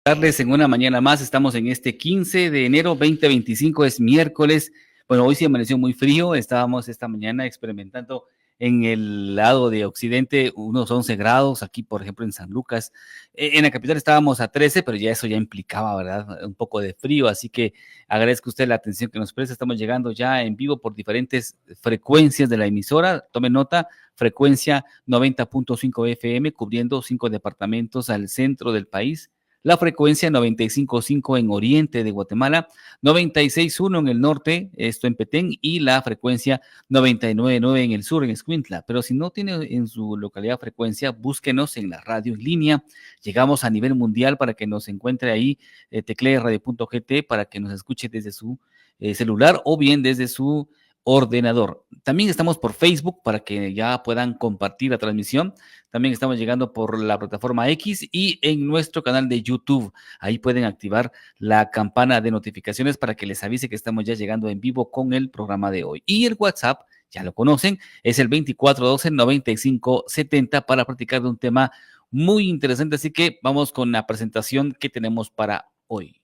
Darles en una mañana más, estamos en este 15 de enero 2025, es miércoles. Bueno, hoy sí amaneció muy frío, estábamos esta mañana experimentando en el lado de occidente unos 11 grados, aquí por ejemplo en San Lucas. En la capital estábamos a 13, pero ya eso ya implicaba, ¿verdad? Un poco de frío, así que agradezco a usted la atención que nos presta. Estamos llegando ya en vivo por diferentes frecuencias de la emisora. Tome nota, frecuencia 90.5 FM, cubriendo 5 departamentos al centro del país. La frecuencia 95.5 en oriente de Guatemala, 96.1 en el norte, esto en Petén, y la frecuencia 99.9 en el sur, en Escuintla. Pero si no tiene en su localidad frecuencia, búsquenos en la radio en línea. Llegamos a nivel mundial para que nos encuentre ahí, teclee radio.gt para que nos escuche desde su celular o bien desde su ordenador. También estamos por Facebook para que ya puedan compartir la transmisión. También estamos llegando por la plataforma X y en nuestro canal de YouTube. Ahí pueden activar la campana de notificaciones para que les avise que estamos ya llegando en vivo con el programa de hoy. Y el WhatsApp, ya lo conocen, es el 2412-9570 para practicar de un tema muy interesante. Así que vamos con la presentación que tenemos para hoy.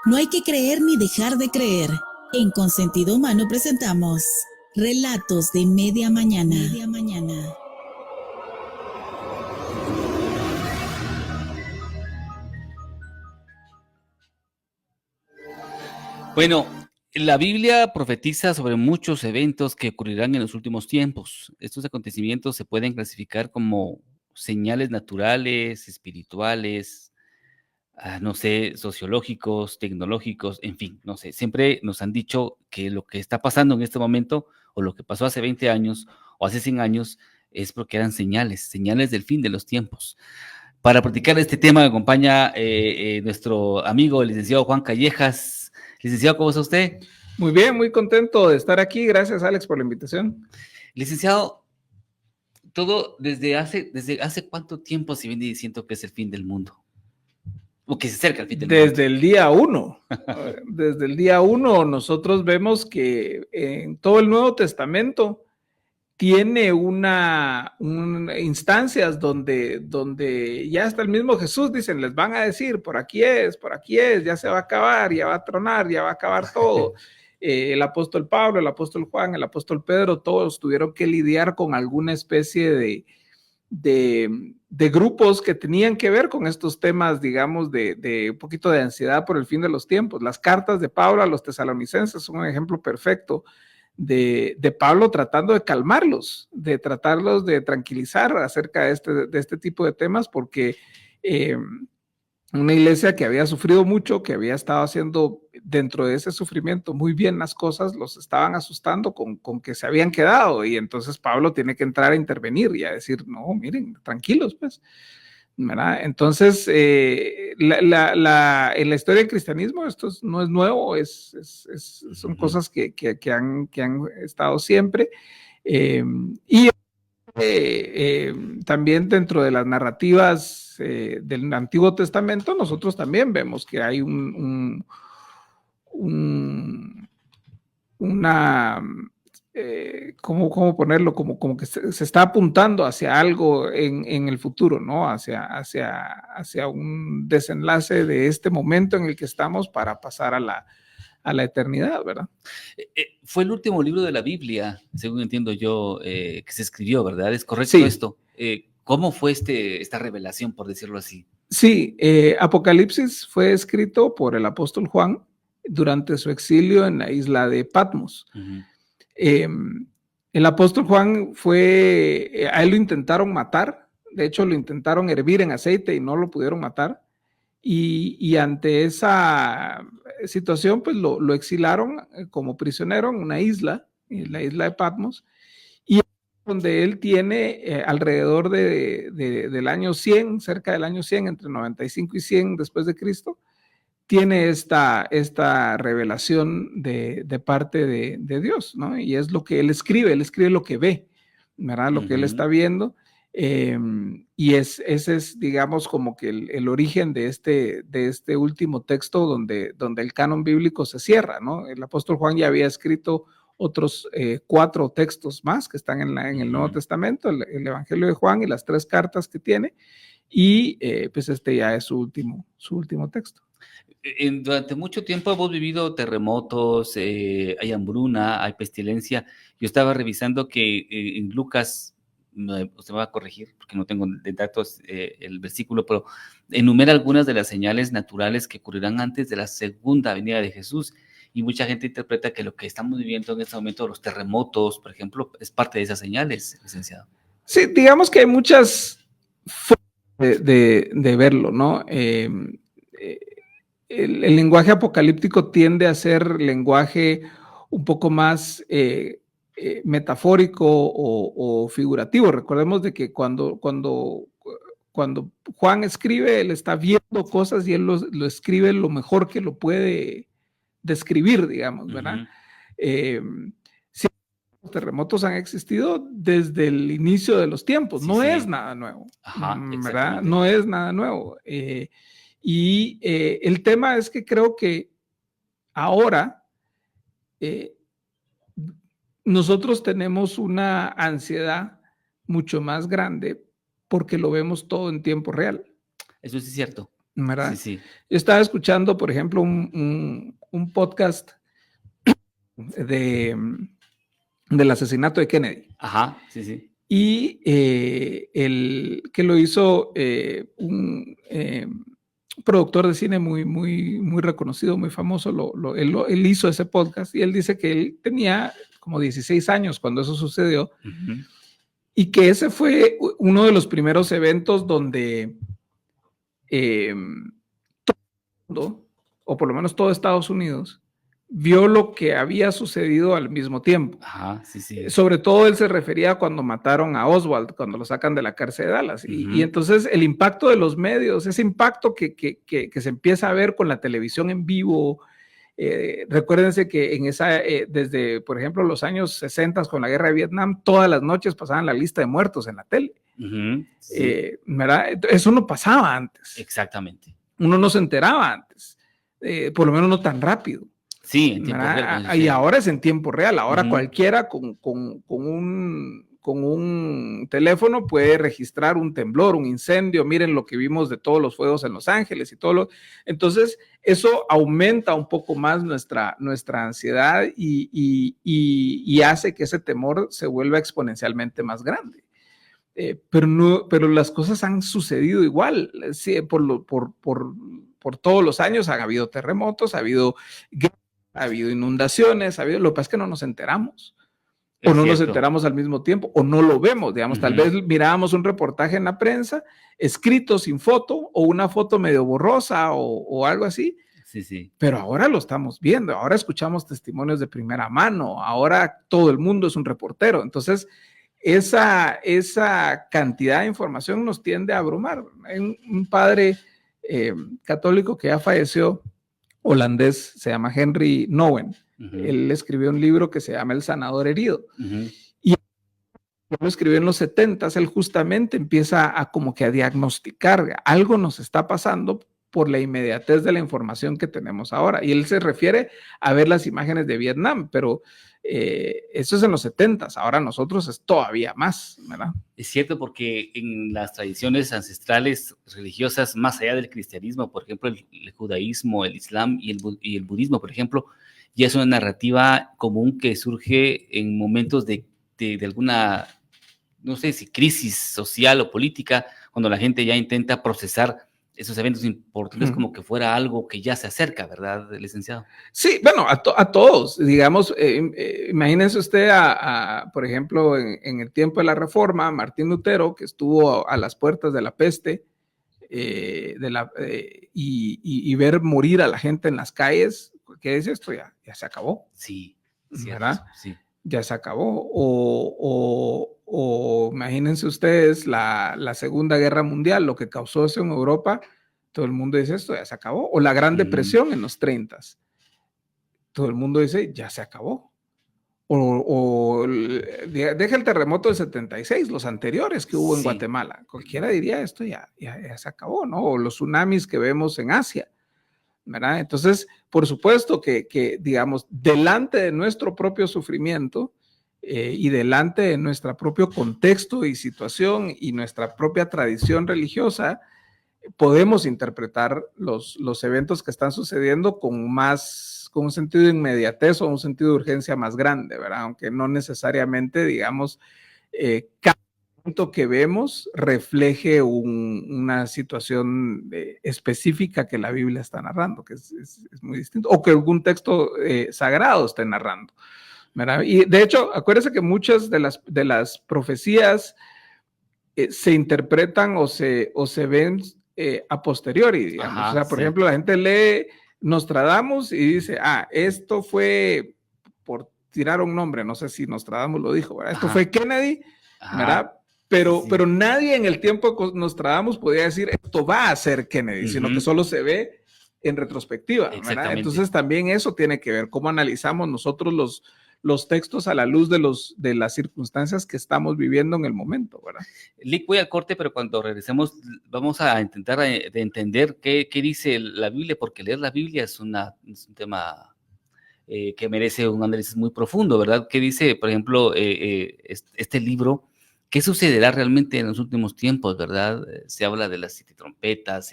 No hay que creer ni dejar de creer. En Consentido Humano presentamos Relatos de Media Mañana. Bueno, la Biblia profetiza sobre muchos eventos que ocurrirán en los últimos tiempos. Estos acontecimientos se pueden clasificar como señales naturales, espirituales, no sé, sociológicos, tecnológicos, en fin, no sé. Siempre nos han dicho que lo que está pasando en este momento, o lo que pasó hace 20 años, o hace 100 años, es porque eran señales del fin de los tiempos. Para platicar este tema me acompaña nuestro amigo, el licenciado Juan Callejas. Licenciado, ¿cómo está usted? Muy bien, muy contento de estar aquí. Gracias, Alex, por la invitación. Licenciado, todo desde hace cuánto tiempo se viene diciendo que es el fin del mundo, o que se acerca el fin del mundo. Desde el día 1. Desde el día 1 nosotros vemos que en todo el Nuevo Testamento tiene instancias donde ya hasta el mismo Jesús dicen, les van a decir, por aquí es, ya se va a acabar, ya va a tronar, ya va a acabar todo. El apóstol Pablo, el apóstol Juan, el apóstol Pedro, todos tuvieron que lidiar con alguna especie de grupos que tenían que ver con estos temas, digamos, de un poquito de ansiedad por el fin de los tiempos. Las cartas de Pablo a los tesalonicenses son un ejemplo perfecto de Pablo tratando de calmarlos, de tratarlos de tranquilizar acerca de este tipo de temas, porque una iglesia que había sufrido mucho, que había estado haciendo dentro de ese sufrimiento muy bien las cosas, los estaban asustando con que se habían quedado, y entonces Pablo tiene que entrar a intervenir y a decir, no, miren, tranquilos pues, ¿verdad? Entonces, en la historia del cristianismo esto no es nuevo, son cosas que han estado siempre, y también dentro de las narrativas del Antiguo Testamento, nosotros también vemos que hay una ¿cómo ponerlo? Como que se está apuntando hacia algo en el futuro, ¿no? Hacia un desenlace de este momento en el que estamos para pasar a la eternidad, ¿verdad? Fue el último libro de la Biblia, según entiendo yo, que se escribió, ¿verdad? ¿Es correcto sí. Esto? ¿Cómo fue esta revelación, por decirlo así? Sí, Apocalipsis fue escrito por el apóstol Juan durante su exilio en la isla de Patmos. Uh-huh. El apóstol Juan a él lo intentaron matar, de hecho lo intentaron hervir en aceite y no lo pudieron matar, y ante esa situación pues lo exilaron como prisionero en una isla, en la isla de Patmos, y donde él tiene alrededor del año 100, cerca del año 100, entre 95 y 100 después de Cristo, tiene esta revelación de parte de Dios, ¿no? Y es lo que él escribe lo que ve, ¿verdad? Lo que él está viendo, y ese es, digamos, como que el origen de este último texto donde el canon bíblico se cierra, ¿no? El apóstol Juan ya había escrito otros 4 textos más que están en el Nuevo Testamento, el Evangelio de Juan y las 3 cartas que tiene, y pues este ya es su último texto. Durante mucho tiempo hemos vivido terremotos, hay hambruna, hay pestilencia. Yo estaba revisando que en Lucas, usted me va a corregir porque no tengo de datos el versículo, pero enumera algunas de las señales naturales que ocurrirán antes de la segunda venida de Jesús. Y mucha gente interpreta que lo que estamos viviendo en este momento, los terremotos, por ejemplo, es parte de esas señales, licenciado. Sí, digamos que hay muchas formas de verlo, ¿no? El lenguaje apocalíptico tiende a ser lenguaje un poco más metafórico o figurativo. Recordemos de que cuando Juan escribe, él está viendo cosas y él lo escribe lo mejor que lo puede describir, digamos, ¿verdad? Sí, los terremotos han existido desde el inicio de los tiempos, sí, no sí. Es nada nuevo, ajá, ¿verdad? No es nada nuevo. Y el tema es que creo que ahora nosotros tenemos una ansiedad mucho más grande porque lo vemos todo en tiempo real. Eso sí es cierto. ¿Verdad? Sí, sí. Yo estaba escuchando, por ejemplo, un podcast del asesinato de Kennedy. Ajá, sí, sí. Y el que lo hizo un productor de cine muy reconocido, muy famoso, él hizo ese podcast y él dice que él tenía como 16 años cuando eso sucedió y que ese fue uno de los primeros eventos donde todo el mundo, o por lo menos todo Estados Unidos, vio lo que había sucedido al mismo tiempo. Ajá, sí, sí. Sobre todo él se refería cuando mataron a Oswald, cuando lo sacan de la cárcel de Dallas. Y entonces el impacto de los medios, ese impacto que se empieza a ver con la televisión en vivo. Recuérdense que en desde, por ejemplo, los años 60 con la guerra de Vietnam, todas las noches pasaban la lista de muertos en la tele. Sí. ¿Verdad? Eso no pasaba antes. Exactamente. Uno no se enteraba antes, por lo menos no tan rápido. Sí, en tiempo real. Y ahora es en tiempo real. Ahora cualquiera con un teléfono puede registrar un temblor, un incendio. Miren lo que vimos de todos los fuegos en Los Ángeles y todo lo. Entonces, eso aumenta un poco más nuestra ansiedad y hace que ese temor se vuelva exponencialmente más grande. Pero las cosas han sucedido igual. Sí, por todos los años han habido terremotos, ha habido inundaciones, lo que pasa es que no nos enteramos. O no nos enteramos al mismo tiempo, o no lo vemos, digamos, tal vez mirábamos un reportaje en la prensa, escrito sin foto, o una foto medio borrosa, o algo así. Sí, sí. Pero ahora lo estamos viendo, ahora escuchamos testimonios de primera mano, ahora todo el mundo es un reportero. Entonces, esa cantidad de información nos tiende a abrumar. Hay un padre católico que ya falleció, holandés, se llama Henry Nouwen. Él escribió un libro que se llama El sanador herido. Y lo escribió en los 70s, él justamente empieza a como que a diagnosticar, algo nos está pasando por la inmediatez de la información que tenemos ahora. Y él se refiere a ver las imágenes de Vietnam, pero eso es en los 70s, ahora nosotros es todavía más, ¿verdad? Es cierto, porque en las tradiciones ancestrales religiosas, más allá del cristianismo, por ejemplo, el judaísmo, el islam y el budismo, por ejemplo, ya es una narrativa común que surge en momentos de alguna, no sé si crisis social o política, cuando la gente ya intenta procesar esos eventos importantes como que fuera algo que ya se acerca, ¿verdad, licenciado? Sí, bueno, a todos, digamos, imagínense usted por ejemplo, en el tiempo de la Reforma, Martín Lutero, que estuvo a las puertas de la peste, y ver morir a la gente en las calles. ¿Qué es esto? Ya se acabó. Sí, ¿verdad? Sí. Ya se acabó. O imagínense ustedes la Segunda Guerra Mundial, lo que causó eso en Europa, todo el mundo dice esto ya se acabó. O la Gran Depresión en los 30s, todo el mundo dice ya se acabó. Deja el terremoto del 76, los anteriores que hubo en Guatemala. Cualquiera diría esto ya se acabó, ¿no? O los tsunamis que vemos en Asia, ¿verdad? Entonces, por supuesto que digamos, delante de nuestro propio sufrimiento y delante de nuestro propio contexto y situación y nuestra propia tradición religiosa, podemos interpretar los eventos que están sucediendo con un sentido de inmediatez o un sentido de urgencia más grande, ¿verdad? Aunque no necesariamente, digamos, cada evento que vemos refleje una situación específica que la Biblia está narrando, que es muy distinto, o que algún texto sagrado esté narrando, ¿verdad? Y de hecho, acuérdense que muchas de las profecías se interpretan o se ven a posteriori, digamos. Ajá, o sea, por sí. ejemplo, la gente lee Nostradamus y dice, esto fue, por tirar un nombre, no sé si Nostradamus lo dijo, ¿verdad? Esto fue Kennedy, ¿verdad? Pero nadie en el tiempo de Nostradamus podía decir, esto va a ser Kennedy, sino que solo se ve en retrospectiva, ¿verdad? Entonces también eso tiene que ver, cómo analizamos nosotros los textos a la luz de las circunstancias que estamos viviendo en el momento, ¿verdad? Lick, voy al corte, pero cuando regresemos vamos a intentar de entender qué dice la Biblia, porque leer la Biblia es un tema que merece un análisis muy profundo, ¿verdad? ¿Qué dice, por ejemplo, este libro? ¿Qué sucederá realmente en los últimos tiempos, verdad? Se habla de las 7 trompetas,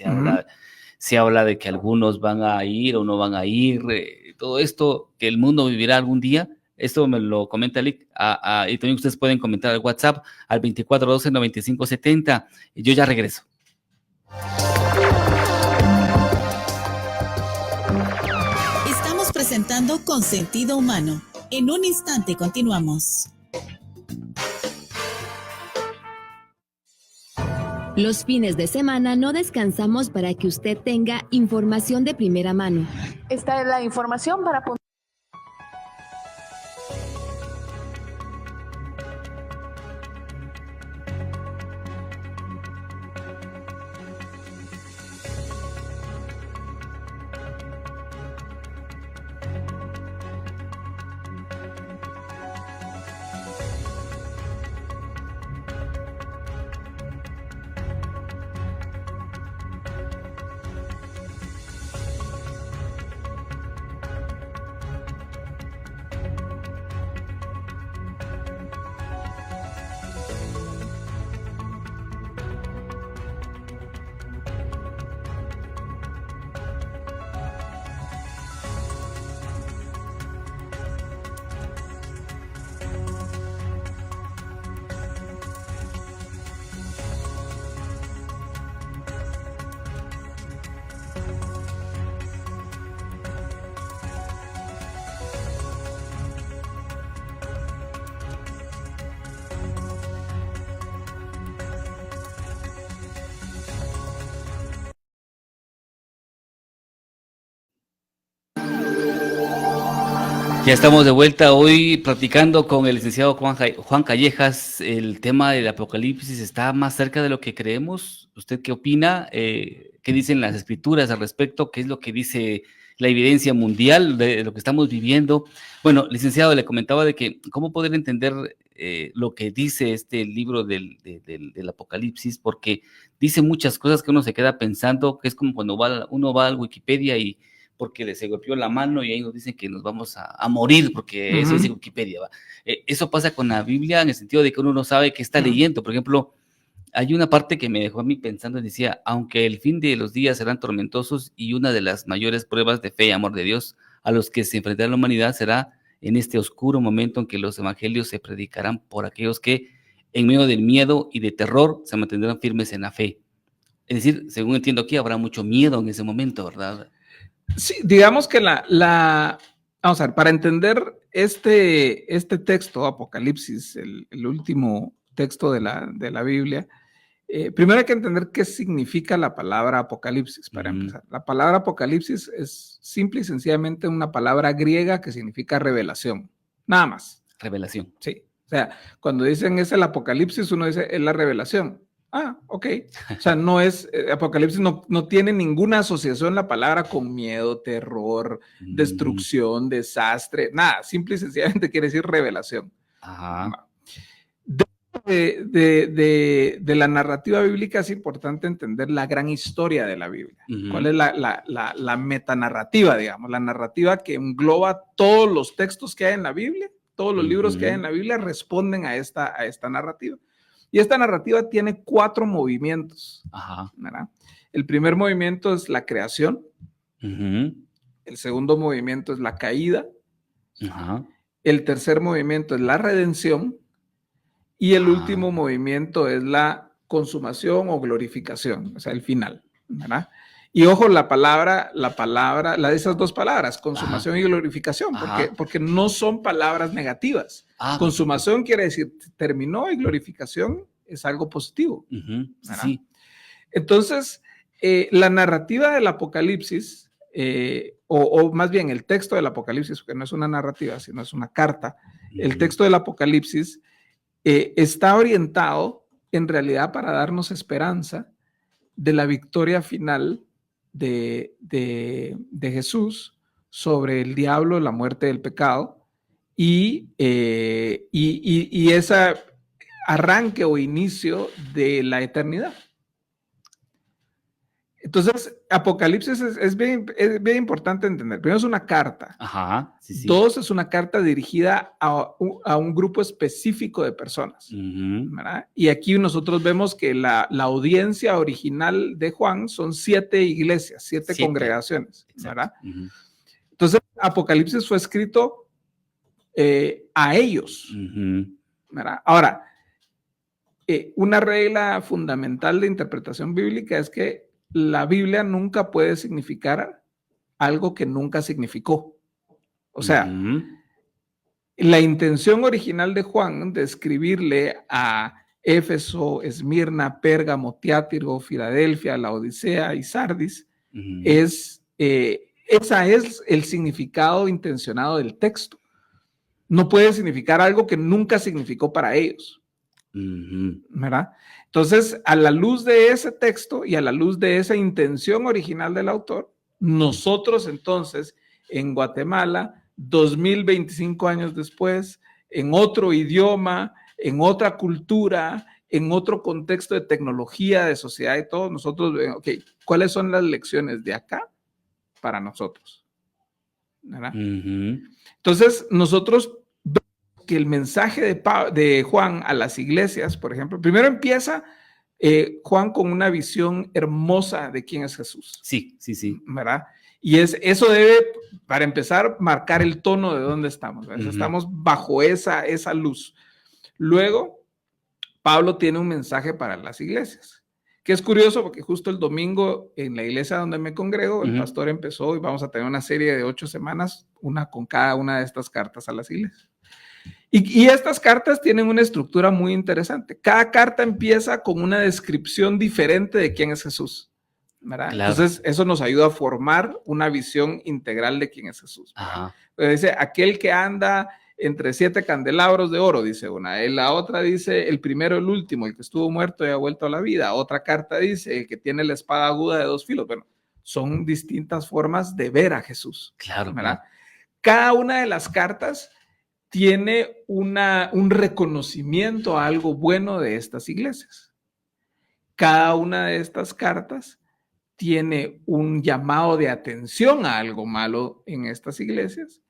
se habla de que algunos van a ir o no van a ir, todo esto, que el mundo vivirá algún día. Esto me lo comenta Lick, y también ustedes pueden comentar al WhatsApp al 2412-9570. Yo ya regreso. Estamos presentando Con Sentido Humano. En un instante continuamos. Los fines de semana no descansamos para que usted tenga información de primera mano. Esta es la información para Ya estamos de vuelta hoy platicando con el licenciado Juan Callejas. El tema del Apocalipsis está más cerca de lo que creemos. ¿Usted qué opina? ¿Qué dicen las escrituras al respecto? ¿Qué es lo que dice la evidencia mundial de lo que estamos viviendo? Bueno, licenciado, le comentaba de que cómo poder entender lo que dice este libro del Apocalipsis, porque dice muchas cosas que uno se queda pensando, que es como cuando uno va al Wikipedia y porque se golpeó la mano y ahí nos dicen que nos vamos a morir, porque eso dice Wikipedia, ¿va? Eso pasa con la Biblia en el sentido de que uno no sabe qué está leyendo. Por ejemplo, hay una parte que me dejó a mí pensando y decía, aunque el fin de los días serán tormentosos y una de las mayores pruebas de fe y amor de Dios a los que se enfrentará la humanidad será en este oscuro momento en que los evangelios se predicarán por aquellos que en medio del miedo y de terror se mantendrán firmes en la fe. Es decir, según entiendo aquí, habrá mucho miedo en ese momento, ¿verdad? Sí, digamos que vamos a ver, para entender este texto, Apocalipsis, el último texto de la Biblia, primero hay que entender qué significa la palabra Apocalipsis, para empezar. La palabra Apocalipsis es simple y sencillamente una palabra griega que significa revelación, nada más. Revelación. Sí, o sea, cuando dicen es el Apocalipsis, uno dice es la revelación. Ok. O sea, no es, Apocalipsis no tiene ninguna asociación la palabra con miedo, terror, destrucción, desastre, nada. Simple y sencillamente quiere decir revelación. Ajá. De de la narrativa bíblica es importante entender la gran historia de la Biblia. ¿Cuál es la metanarrativa, digamos? La narrativa que engloba todos los textos que hay en la Biblia, todos los libros que hay en la Biblia responden a esta narrativa. Y esta narrativa tiene 4 movimientos. ¿Verdad? El primer movimiento es la creación. El segundo movimiento es la caída. El tercer movimiento es la redención. Y el último movimiento es la consumación o glorificación, o sea, el final, ¿verdad? Y ojo, esas 2 palabras, consumación y glorificación, porque no son palabras negativas. Consumación quiere decir terminó y glorificación es algo positivo. Sí. Entonces, la narrativa del Apocalipsis, o más bien el texto del Apocalipsis, porque no es una narrativa, sino es una carta, el texto del Apocalipsis está orientado en realidad para darnos esperanza de la victoria final de Jesús sobre el diablo, la muerte del pecado y ese arranque o inicio de la eternidad. Entonces, Apocalipsis es bien importante entender. Primero, es una carta. Sí. 2, es una carta dirigida a un grupo específico de personas. ¿Verdad? Y aquí nosotros vemos que la audiencia original de Juan son 7 iglesias, 7 congregaciones. ¿Verdad? Entonces, Apocalipsis fue escrito a ellos. ¿Verdad? Ahora, una regla fundamental de interpretación bíblica es que la Biblia nunca puede significar algo que nunca significó. O sea, la intención original de Juan de escribirle a Éfeso, Esmirna, Pérgamo, Tiatiro, Filadelfia, Laodicea y Sardis esa es el significado intencionado del texto. No puede significar algo que nunca significó para ellos. ¿Verdad? Entonces, a la luz de ese texto y a la luz de esa intención original del autor, nosotros entonces en Guatemala, 2025 años después, en otro idioma, en otra cultura, en otro contexto de tecnología, de sociedad y todo, nosotros, ¿cuáles son las lecciones de acá para nosotros? ¿Verdad? Entonces, nosotros que el mensaje de Juan a las iglesias, por ejemplo, primero empieza Juan con una visión hermosa de quién es Jesús. Sí. ¿Verdad? Y eso debe, para empezar, marcar el tono de dónde estamos. Estamos bajo esa luz. Luego, Pablo tiene un mensaje para las iglesias, que es curioso porque justo el domingo en la iglesia donde me congrego, el pastor empezó y vamos a tener una serie de 8 semanas, una con cada una de estas cartas a las iglesias. Y estas cartas tienen una estructura muy interesante. Cada carta empieza con una descripción diferente de quién es Jesús, ¿verdad? Claro. Entonces, eso nos ayuda a formar una visión integral de quién es Jesús. Dice, aquel que anda entre 7 candelabros de oro, dice una. La otra dice, el primero, el último, el que estuvo muerto y ha vuelto a la vida. Otra carta dice, el que tiene la espada aguda de 2 filos. Bueno, son distintas formas de ver a Jesús. Claro. ¿Verdad? Cada una de las cartas tiene un reconocimiento a algo bueno de estas iglesias. Cada una de estas cartas tiene un llamado de atención a algo malo en estas iglesias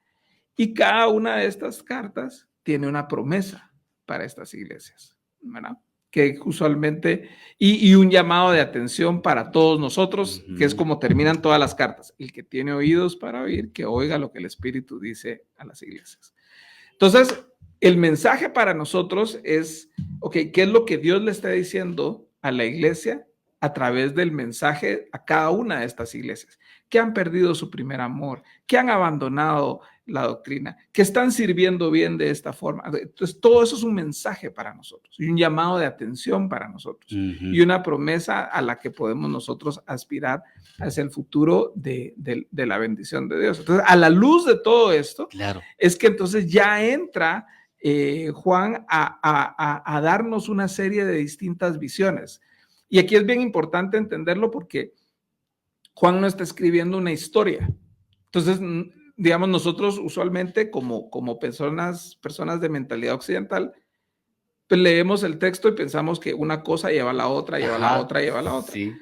y cada una de estas cartas tiene una promesa para estas iglesias, ¿verdad? Que usualmente, y un llamado de atención para todos nosotros, que es como terminan todas las cartas. El que tiene oídos para oír, que oiga lo que el Espíritu dice a las iglesias. Entonces, el mensaje para nosotros es, ¿qué es lo que Dios le está diciendo a la iglesia a través del mensaje a cada una de estas iglesias? Que han perdido su primer amor, que han abandonado la doctrina, que están sirviendo bien de esta forma. Entonces, todo eso es un mensaje para nosotros y un llamado de atención para nosotros y una promesa a la que podemos nosotros aspirar hacia el futuro de la bendición de Dios. Entonces, a la luz de todo esto, claro, es que entonces ya entra Juan a darnos una serie de distintas visiones. Y aquí es bien importante entenderlo porque Juan no está escribiendo una historia. Entonces, digamos, nosotros usualmente como personas de mentalidad occidental, leemos el texto y pensamos que una cosa lleva a la otra, lleva a la otra, lleva a la otra. Sí.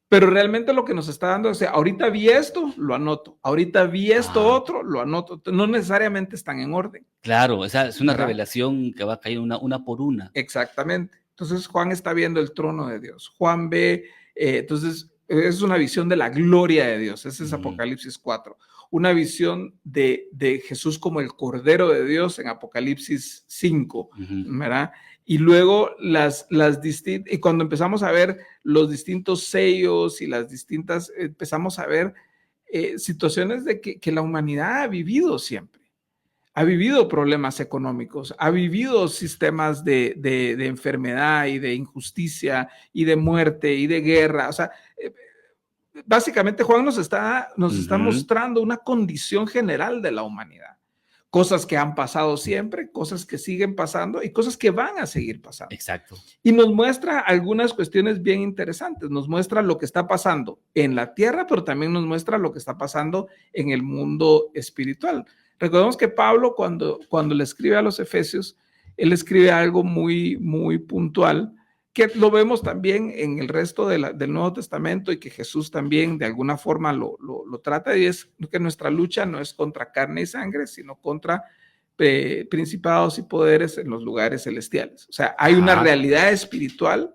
Pero realmente lo que nos está dando, o sea, ahorita vi esto, lo anoto. Ahorita vi esto otro, lo anoto. No necesariamente están en orden. Claro, esa es una ¿verdad? Revelación que va a caer una por una. Exactamente. Entonces Juan está viendo el trono de Dios. Juan ve, entonces es una visión de la gloria de Dios. Ese es Apocalipsis 4. Una visión de Jesús como el Cordero de Dios en Apocalipsis 5, ¿verdad? Y luego y cuando empezamos a ver los distintos sellos y las distintas, empezamos a ver situaciones de que la humanidad ha vivido siempre. Ha vivido problemas económicos, ha vivido sistemas de enfermedad y de injusticia y de muerte y de guerra. O sea, básicamente Juan nos está mostrando una condición general de la humanidad. Cosas que han pasado siempre, cosas que siguen pasando y cosas que van a seguir pasando. Exacto. Y nos muestra algunas cuestiones bien interesantes. Nos muestra lo que está pasando en la tierra, pero también nos muestra lo que está pasando en el mundo espiritual. Recordemos que Pablo, cuando le escribe a los Efesios, él escribe algo muy, muy puntual, que lo vemos también en el resto del Nuevo Testamento y que Jesús también de alguna forma lo trata, y es que nuestra lucha no es contra carne y sangre, sino contra principados y poderes en los lugares celestiales. O sea, hay una realidad espiritual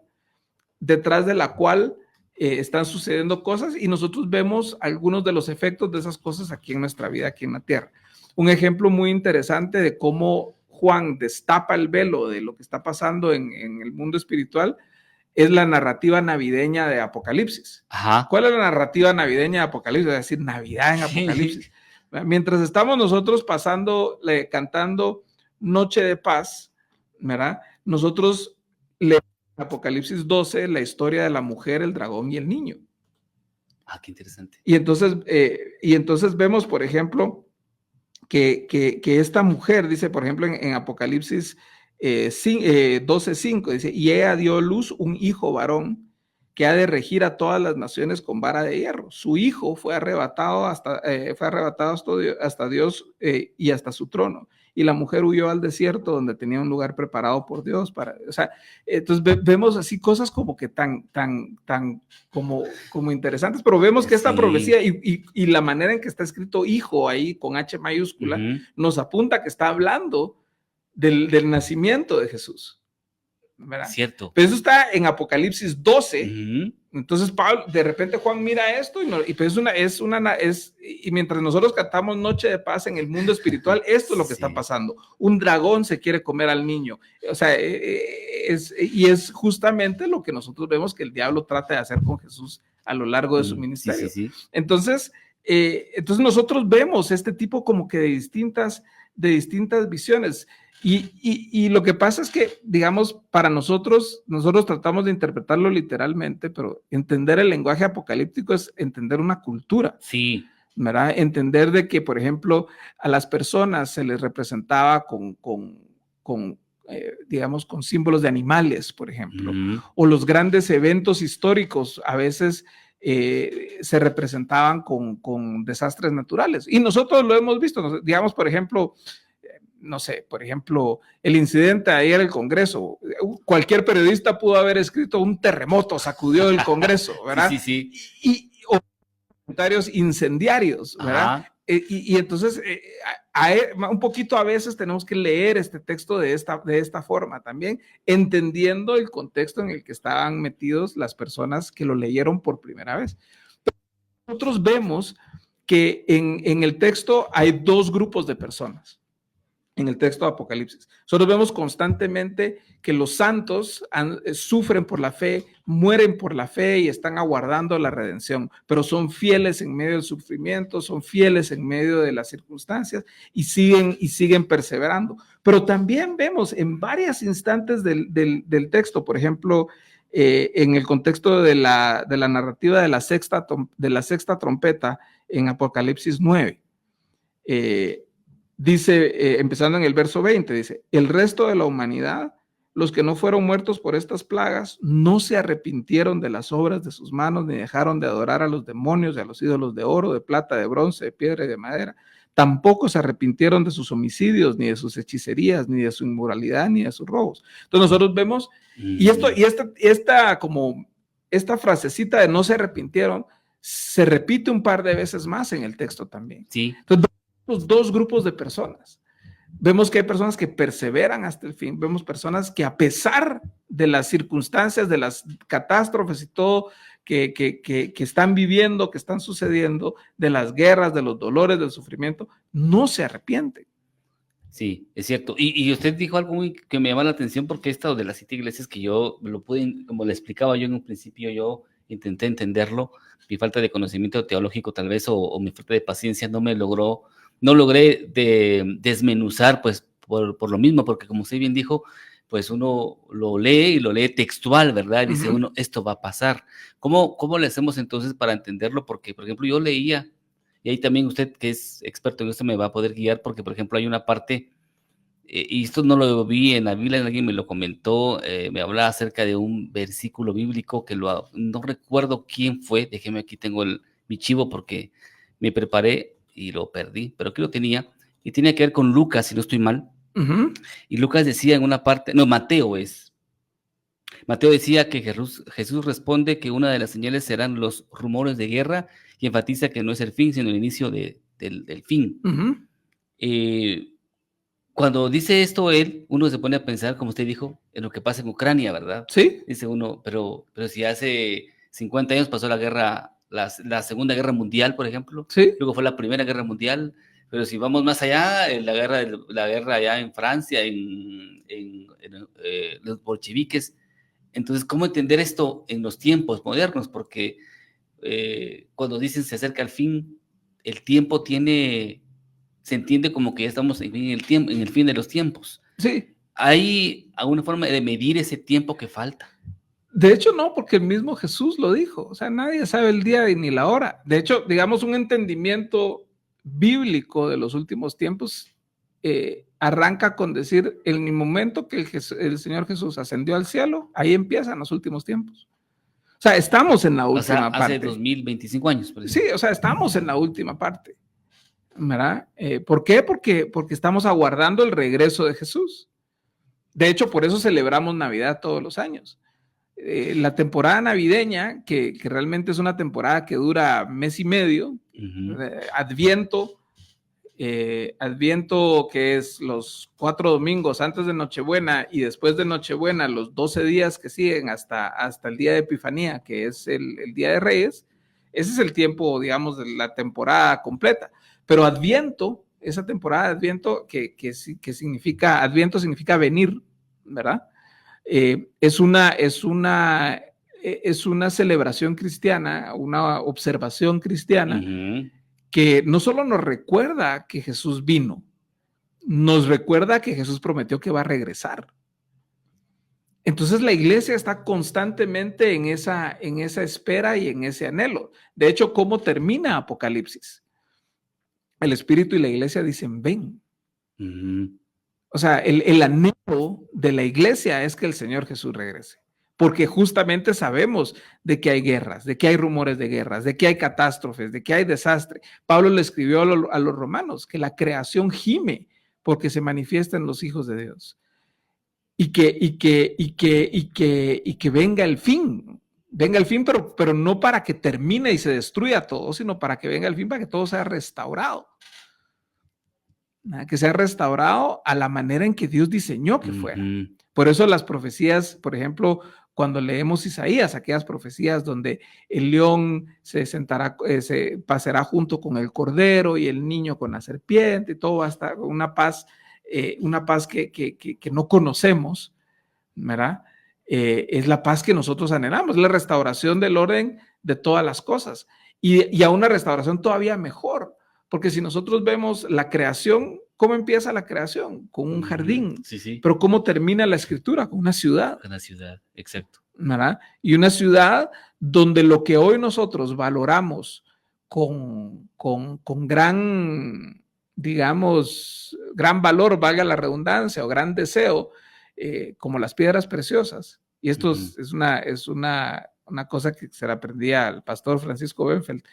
detrás de la cual están sucediendo cosas y nosotros vemos algunos de los efectos de esas cosas aquí en nuestra vida, aquí en la tierra. Un ejemplo muy interesante de cómo Juan destapa el velo de lo que está pasando en el mundo espiritual es la narrativa navideña de Apocalipsis. ¿Cuál es la narrativa navideña de Apocalipsis? Es decir, Navidad en Apocalipsis. Mientras estamos nosotros cantando Noche de Paz, ¿verdad? Nosotros leemos en Apocalipsis 12 la historia de la mujer, el dragón y el niño. Qué interesante. Y entonces vemos, por ejemplo, que esta mujer, dice, por ejemplo, en Apocalipsis 12:5, dice, y ella dio a luz un hijo varón que ha de regir a todas las naciones con vara de hierro. Su hijo fue arrebatado hasta Dios y hasta su trono. Y la mujer huyó al desierto donde tenía un lugar preparado por Dios entonces vemos así cosas como que tan como interesantes, pero vemos que esta profecía y la manera en que está escrito hijo ahí con H mayúscula nos apunta que está hablando del nacimiento de Jesús, ¿verdad? Cierto. Pero eso está en Apocalipsis 12. Entonces Pablo, de repente Juan mira esto y mientras nosotros cantamos Noche de Paz en el mundo espiritual, esto es lo que está pasando. Un dragón se quiere comer al niño. O sea, es justamente lo que nosotros vemos que el diablo trata de hacer con Jesús a lo largo de su ministerio. Entonces nosotros vemos este tipo como que de distintas visiones. Y lo que pasa es que, digamos, para nosotros tratamos de interpretarlo literalmente, pero entender el lenguaje apocalíptico es entender una cultura. Sí. ¿Verdad? Entender de que, por ejemplo, a las personas se les representaba digamos, con símbolos de animales, por ejemplo, o los grandes eventos históricos a veces se representaban con desastres naturales. Y nosotros lo hemos visto, digamos, por ejemplo, no sé, por ejemplo, el incidente ayer en el Congreso. Cualquier periodista pudo haber escrito un terremoto sacudió el Congreso, ¿verdad? Y comentarios incendiarios, ¿verdad? Y entonces, un poquito a veces tenemos que leer este texto de esta forma también, entendiendo el contexto en el que estaban metidos las personas que lo leyeron por primera vez. Pero nosotros vemos que en el texto hay dos grupos de personas. En el texto de Apocalipsis. Nosotros vemos constantemente que los santos sufren por la fe, mueren por la fe y están aguardando la redención, pero son fieles en medio del sufrimiento, son fieles en medio de las circunstancias y siguen perseverando. Pero también vemos en varios instantes del texto, por ejemplo, en el contexto de la narrativa de la sexta trompeta en Apocalipsis 9, dice, empezando en el verso 20, dice, el resto de la humanidad, los que no fueron muertos por estas plagas, no se arrepintieron de las obras de sus manos, ni dejaron de adorar a los demonios y a los ídolos de oro, de plata, de bronce, de piedra y de madera, tampoco se arrepintieron de sus homicidios, ni de sus hechicerías, ni de su inmoralidad, ni de sus robos. Entonces nosotros vemos, y esta frasecita de no se arrepintieron, se repite un par de veces más en el texto también. Sí. Entonces vemos dos grupos de personas. Vemos que hay personas que perseveran hasta el fin, vemos personas que a pesar de las circunstancias, de las catástrofes y todo que están viviendo, que están sucediendo, de las guerras, de los dolores, del sufrimiento, no se arrepienten. Sí, es cierto. Y usted dijo algo que me llama la atención, porque esto de las 7 iglesias que yo lo pude, como le explicaba yo en un principio, yo intenté entenderlo, mi falta de conocimiento teológico tal vez o mi falta de paciencia no logré desmenuzar, pues por lo mismo, porque como usted bien dijo, pues uno lo lee y lo lee textual, ¿verdad? Y dice uno, esto va a pasar. ¿Cómo le hacemos entonces para entenderlo? Porque, por ejemplo, yo leía, y ahí también usted que es experto en esto me va a poder guiar, porque, por ejemplo, hay una parte, y esto no lo vi en la Biblia, alguien me lo comentó, me hablaba acerca de un versículo bíblico que no recuerdo quién fue, déjeme, aquí tengo mi chivo porque me preparé y lo perdí, pero aquí lo tenía, y tenía que ver con Lucas, si no estoy mal. Y Lucas decía en una parte, no, Mateo decía que Jesús responde que una de las señales serán los rumores de guerra y enfatiza que no es el fin, sino el inicio del fin. Cuando dice esto uno se pone a pensar, como usted dijo, en lo que pasa en Ucrania, ¿verdad? Sí. Dice uno, pero si hace 50 años pasó la guerra, la Segunda Guerra Mundial, por ejemplo, sí. Luego fue la Primera Guerra Mundial, pero si vamos más allá, la guerra allá en Francia, en los bolcheviques. Entonces, ¿cómo entender esto en los tiempos modernos? Porque cuando dicen se acerca el fin, el tiempo se entiende como que ya estamos en el fin de los tiempos. Sí. ¿Hay alguna forma de medir ese tiempo que falta? De hecho, no, porque el mismo Jesús lo dijo. O sea, nadie sabe el día ni la hora. De hecho, digamos, un entendimiento bíblico de los últimos tiempos arranca con decir, en el momento que el Señor Jesús ascendió al cielo, ahí empiezan los últimos tiempos. O sea, estamos en la última parte. Hace 2025 años. Por sí, o sea, estamos en la última parte, ¿verdad? ¿Por qué? Porque estamos aguardando el regreso de Jesús. De hecho, por eso celebramos Navidad todos los años. La temporada navideña, que realmente es una temporada que dura mes y medio, Adviento, que es los 4 domingos antes de Nochebuena y después de Nochebuena, los 12 días que siguen hasta el día de Epifanía, que es el Día de Reyes. Ese es el tiempo, digamos, de la temporada completa. Pero Adviento, esa temporada de Adviento, que significa, Adviento significa venir, ¿verdad? Es una celebración cristiana, una observación cristiana, que no solo nos recuerda que Jesús vino, nos recuerda que Jesús prometió que va a regresar. Entonces la iglesia está constantemente en esa espera y en ese anhelo. De hecho, ¿cómo termina Apocalipsis? El Espíritu y la iglesia dicen, ven. O sea, el anhelo de la iglesia es que el Señor Jesús regrese, porque justamente sabemos de que hay guerras, de que hay rumores de guerras, de que hay catástrofes, de que hay desastre. Pablo le escribió a los romanos que la creación gime porque se manifiestan los hijos de Dios y que venga el fin. Venga el fin, pero no para que termine y se destruya todo, sino para que venga el fin, para que todo sea restaurado. Que sea restaurado a la manera en que Dios diseñó que fuera. Por eso las profecías, por ejemplo, cuando leemos Isaías, aquellas profecías donde el león se pasará junto con el cordero y el niño con la serpiente, y todo hasta una paz que no conocemos, ¿verdad? Es la paz que nosotros anhelamos, la restauración del orden de todas las cosas y a una restauración todavía mejor. Porque si nosotros vemos la creación, ¿cómo empieza la creación? Con un jardín. Sí. Pero ¿cómo termina la escritura? Con una ciudad. Una ciudad, exacto. ¿Verdad? Y una ciudad donde lo que hoy nosotros valoramos con gran, digamos, gran valor, valga la redundancia, o gran deseo, como las piedras preciosas. Y esto es una cosa que se la aprendía al pastor Francisco Benfeld.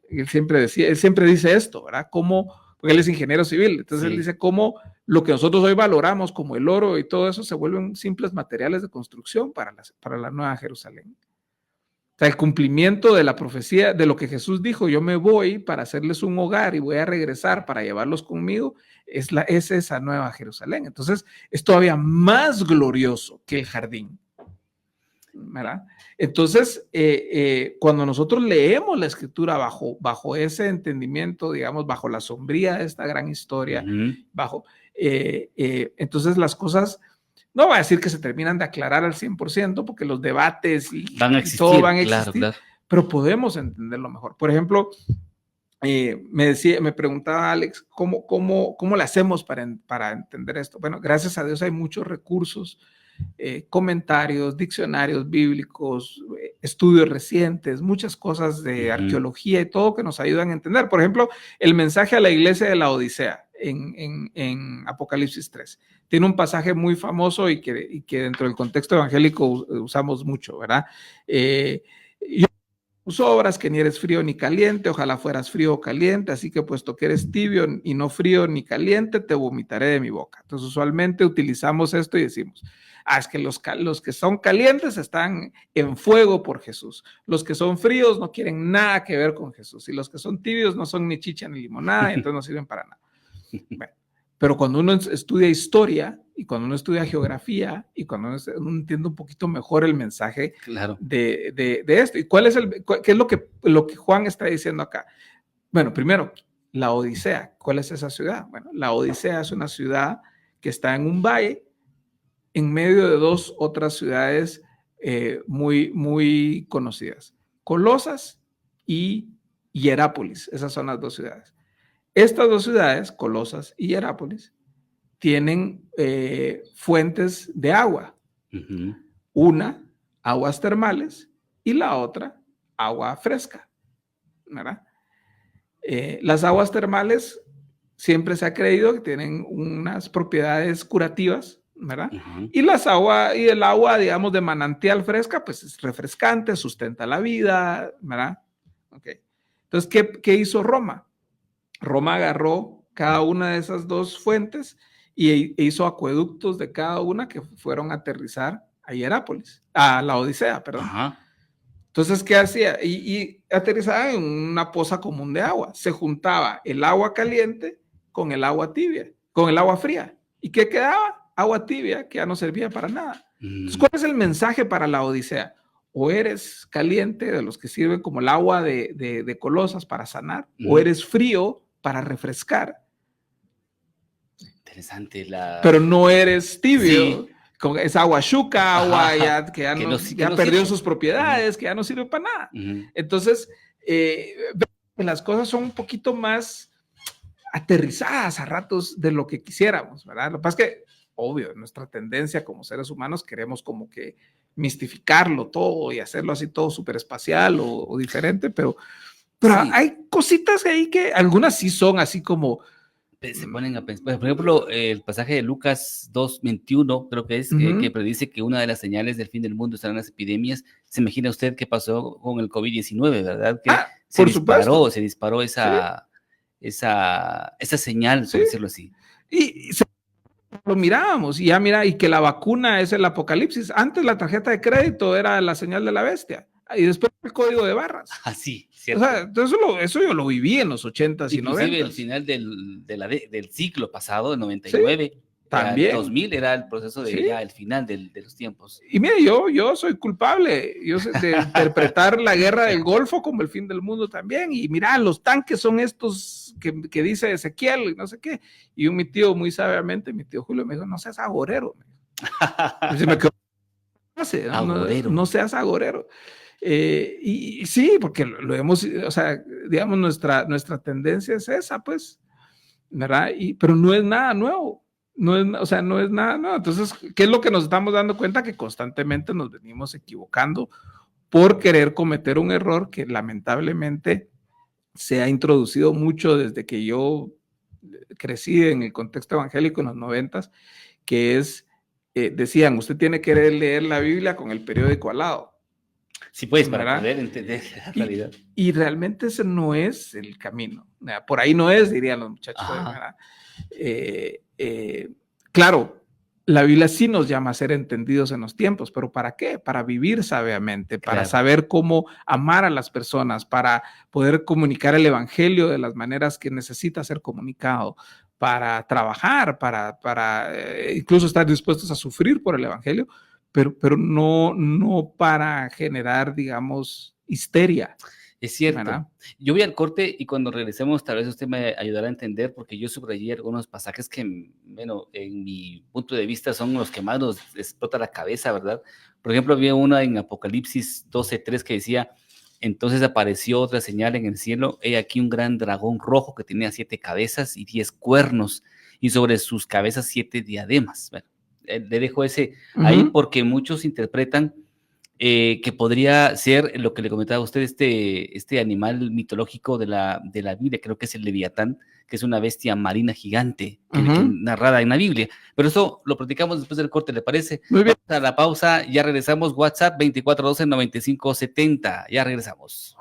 Él siempre dice esto, ¿verdad? Como, porque él es ingeniero civil. Entonces él dice cómo lo que nosotros hoy valoramos como el oro y todo eso se vuelven simples materiales de construcción para la Nueva Jerusalén. O sea, el cumplimiento de la profecía, de lo que Jesús dijo, yo me voy para hacerles un hogar y voy a regresar para llevarlos conmigo, es esa Nueva Jerusalén. Entonces, es todavía más glorioso que el jardín, ¿verdad? Entonces, cuando nosotros leemos la Escritura bajo ese entendimiento, digamos, bajo la sombría de esta gran historia, entonces las cosas... No voy a decir que se terminan de aclarar al 100%, porque los debates y todo van a existir, claro. Pero podemos entenderlo mejor. Por ejemplo, me preguntaba Alex, ¿cómo le hacemos para entender esto? Bueno, gracias a Dios hay muchos recursos, comentarios, diccionarios bíblicos, estudios recientes, muchas cosas de arqueología y todo que nos ayudan a entender. Por ejemplo, el mensaje a la iglesia de la Odisea en Apocalipsis 3. Tiene un pasaje muy famoso y que dentro del contexto evangélico usamos mucho, ¿verdad? Yo tus obras, que ni eres frío ni caliente, ojalá fueras frío o caliente, así que puesto que eres tibio y no frío ni caliente, te vomitaré de mi boca. Entonces usualmente utilizamos esto y decimos, es que los que son calientes están en fuego por Jesús, los que son fríos no quieren nada que ver con Jesús, y los que son tibios no son ni chicha ni limonada, y entonces no sirven para nada. Bueno, pero cuando uno estudia historia y cuando uno estudia geografía y cuando uno entiende un poquito mejor el mensaje de esto, y qué es lo que Juan está diciendo acá. Bueno, primero, la Odisea. ¿Cuál es esa ciudad? Bueno, la Odisea es una ciudad que está en un valle en medio de dos otras ciudades muy, muy conocidas, Colosas y Hierápolis. Esas son las dos ciudades. Estas dos ciudades, Colosas y Hierápolis, tienen fuentes de agua. Una, aguas termales, y la otra, agua fresca, ¿verdad? Las aguas termales siempre se ha creído que tienen unas propiedades curativas, ¿verdad? Y el agua, digamos, de manantial fresca, pues es refrescante, sustenta la vida, ¿verdad? Okay. Entonces, ¿qué hizo Roma? Roma agarró cada una de esas dos fuentes e hizo acueductos de cada una que fueron a aterrizar a Hierápolis, a la Odisea, perdón. Entonces, ¿qué hacía? Y aterrizaba en una poza común de agua. Se juntaba el agua caliente con el agua tibia, con el agua fría. ¿Y qué quedaba? Agua tibia que ya no servía para nada. Entonces, ¿cuál es el mensaje para la Odisea? O eres caliente, de los que sirven como el agua de Colosas para sanar, o eres frío para refrescar. Interesante. Pero no eres tibio. Con esa agua chuca, agua que ya perdió sus propiedades, que ya no sirve para nada. Entonces, las cosas son un poquito más aterrizadas a ratos de lo que quisiéramos, ¿verdad? Lo que pasa es que, obvio, nuestra tendencia como seres humanos queremos como que mistificarlo todo y hacerlo así todo súper espacial o diferente, pero hay cositas ahí que algunas sí son así como... Se ponen a pensar, por ejemplo, el pasaje de Lucas 2:21, creo que es, que predice que una de las señales del fin del mundo serán las epidemias. Se imagina usted qué pasó con el COVID-19, ¿verdad? Que se disparó esa señal, por decirlo así. Y lo mirábamos, y ya mira, y que la vacuna es el apocalipsis. Antes la tarjeta de crédito era la señal de la bestia, y después el código de barras. Sí, cierto. O sea, eso yo lo viví en los 80s y 90s. Inclusive el final del ciclo pasado, del 99, también. 2000 era el proceso ya el final de los tiempos. Y mire, yo soy culpable, yo sé de interpretar la guerra del Golfo como el fin del mundo también, y mira, los tanques son estos que dice Ezequiel y no sé qué, y mi tío muy sabiamente, mi tío Julio me dijo, no seas agorero. Y se me quedó, no seas agorero. Y sí, porque lo hemos, o sea, digamos, nuestra tendencia es esa, pues, ¿verdad? Pero no es nada nuevo. No es nada nuevo. Entonces, ¿qué es lo que nos estamos dando cuenta? Que constantemente nos venimos equivocando por querer cometer un error que lamentablemente se ha introducido mucho desde que yo crecí en el contexto evangélico en los 90s, que es, decían, usted tiene que leer la Biblia con el periódico al lado. Sí, pues, para ¿verdad? poder entender la realidad. Y realmente ese no es el camino. Por ahí no es, dirían los muchachos. Ajá. ¿Verdad? Claro, la Biblia sí nos llama a ser entendidos en los tiempos, pero ¿para qué? Para vivir sabiamente, para Claro. saber cómo amar a las personas, para poder comunicar el evangelio de las maneras que necesita ser comunicado, para trabajar, para incluso estar dispuestos a sufrir por el evangelio, pero no para generar, digamos, histeria. Es cierto. ¿Verdad? Yo voy al corte y cuando regresemos tal vez usted me ayudará a entender porque yo subrayé algunos pasajes que, bueno, en mi punto de vista son los que más nos explota la cabeza, ¿verdad? Por ejemplo, había una en Apocalipsis 12:3 que decía, entonces apareció otra señal en el cielo, he aquí un gran dragón rojo que tenía 7 cabezas y 10 cuernos y sobre sus cabezas 7 diademas. Bueno, le dejo ese ahí porque muchos interpretan que podría ser lo que le comentaba a usted, este animal mitológico de la Biblia, creo que es el Leviatán, que es una bestia marina gigante que narrada en la Biblia. Pero eso lo platicamos después del corte, ¿le parece? Muy bien. Vamos a la pausa, ya regresamos. WhatsApp 2412-9570. Ya regresamos.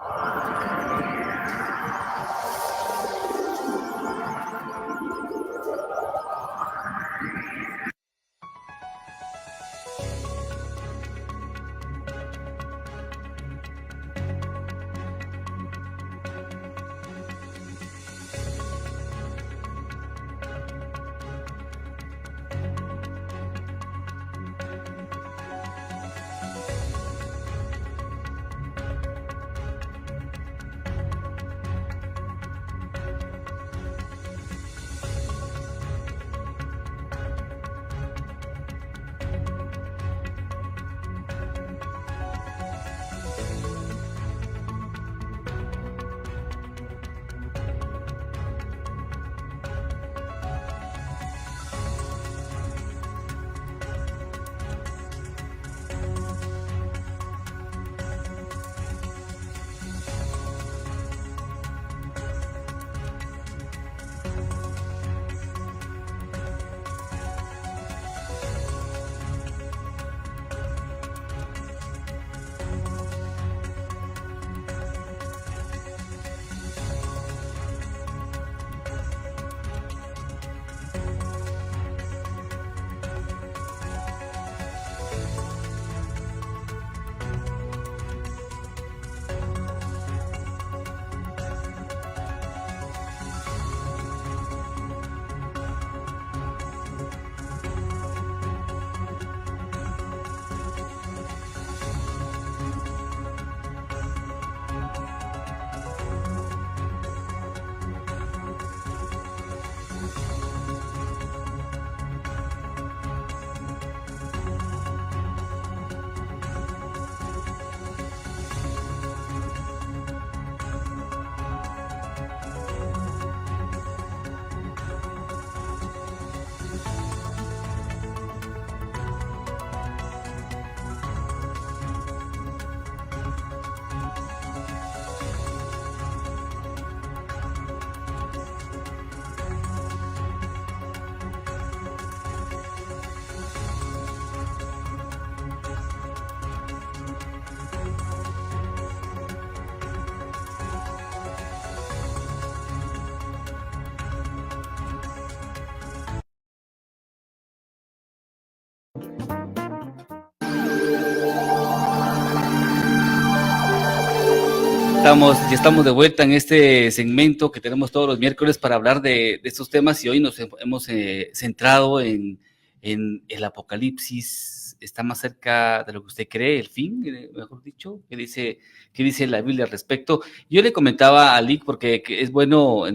Ya estamos de vuelta en este segmento que tenemos todos los miércoles para hablar de estos temas y hoy nos hemos centrado en el apocalipsis. Está más cerca de lo que usted cree, el fin, mejor dicho. ¿Qué dice la Biblia al respecto? Yo le comentaba a Lick porque es bueno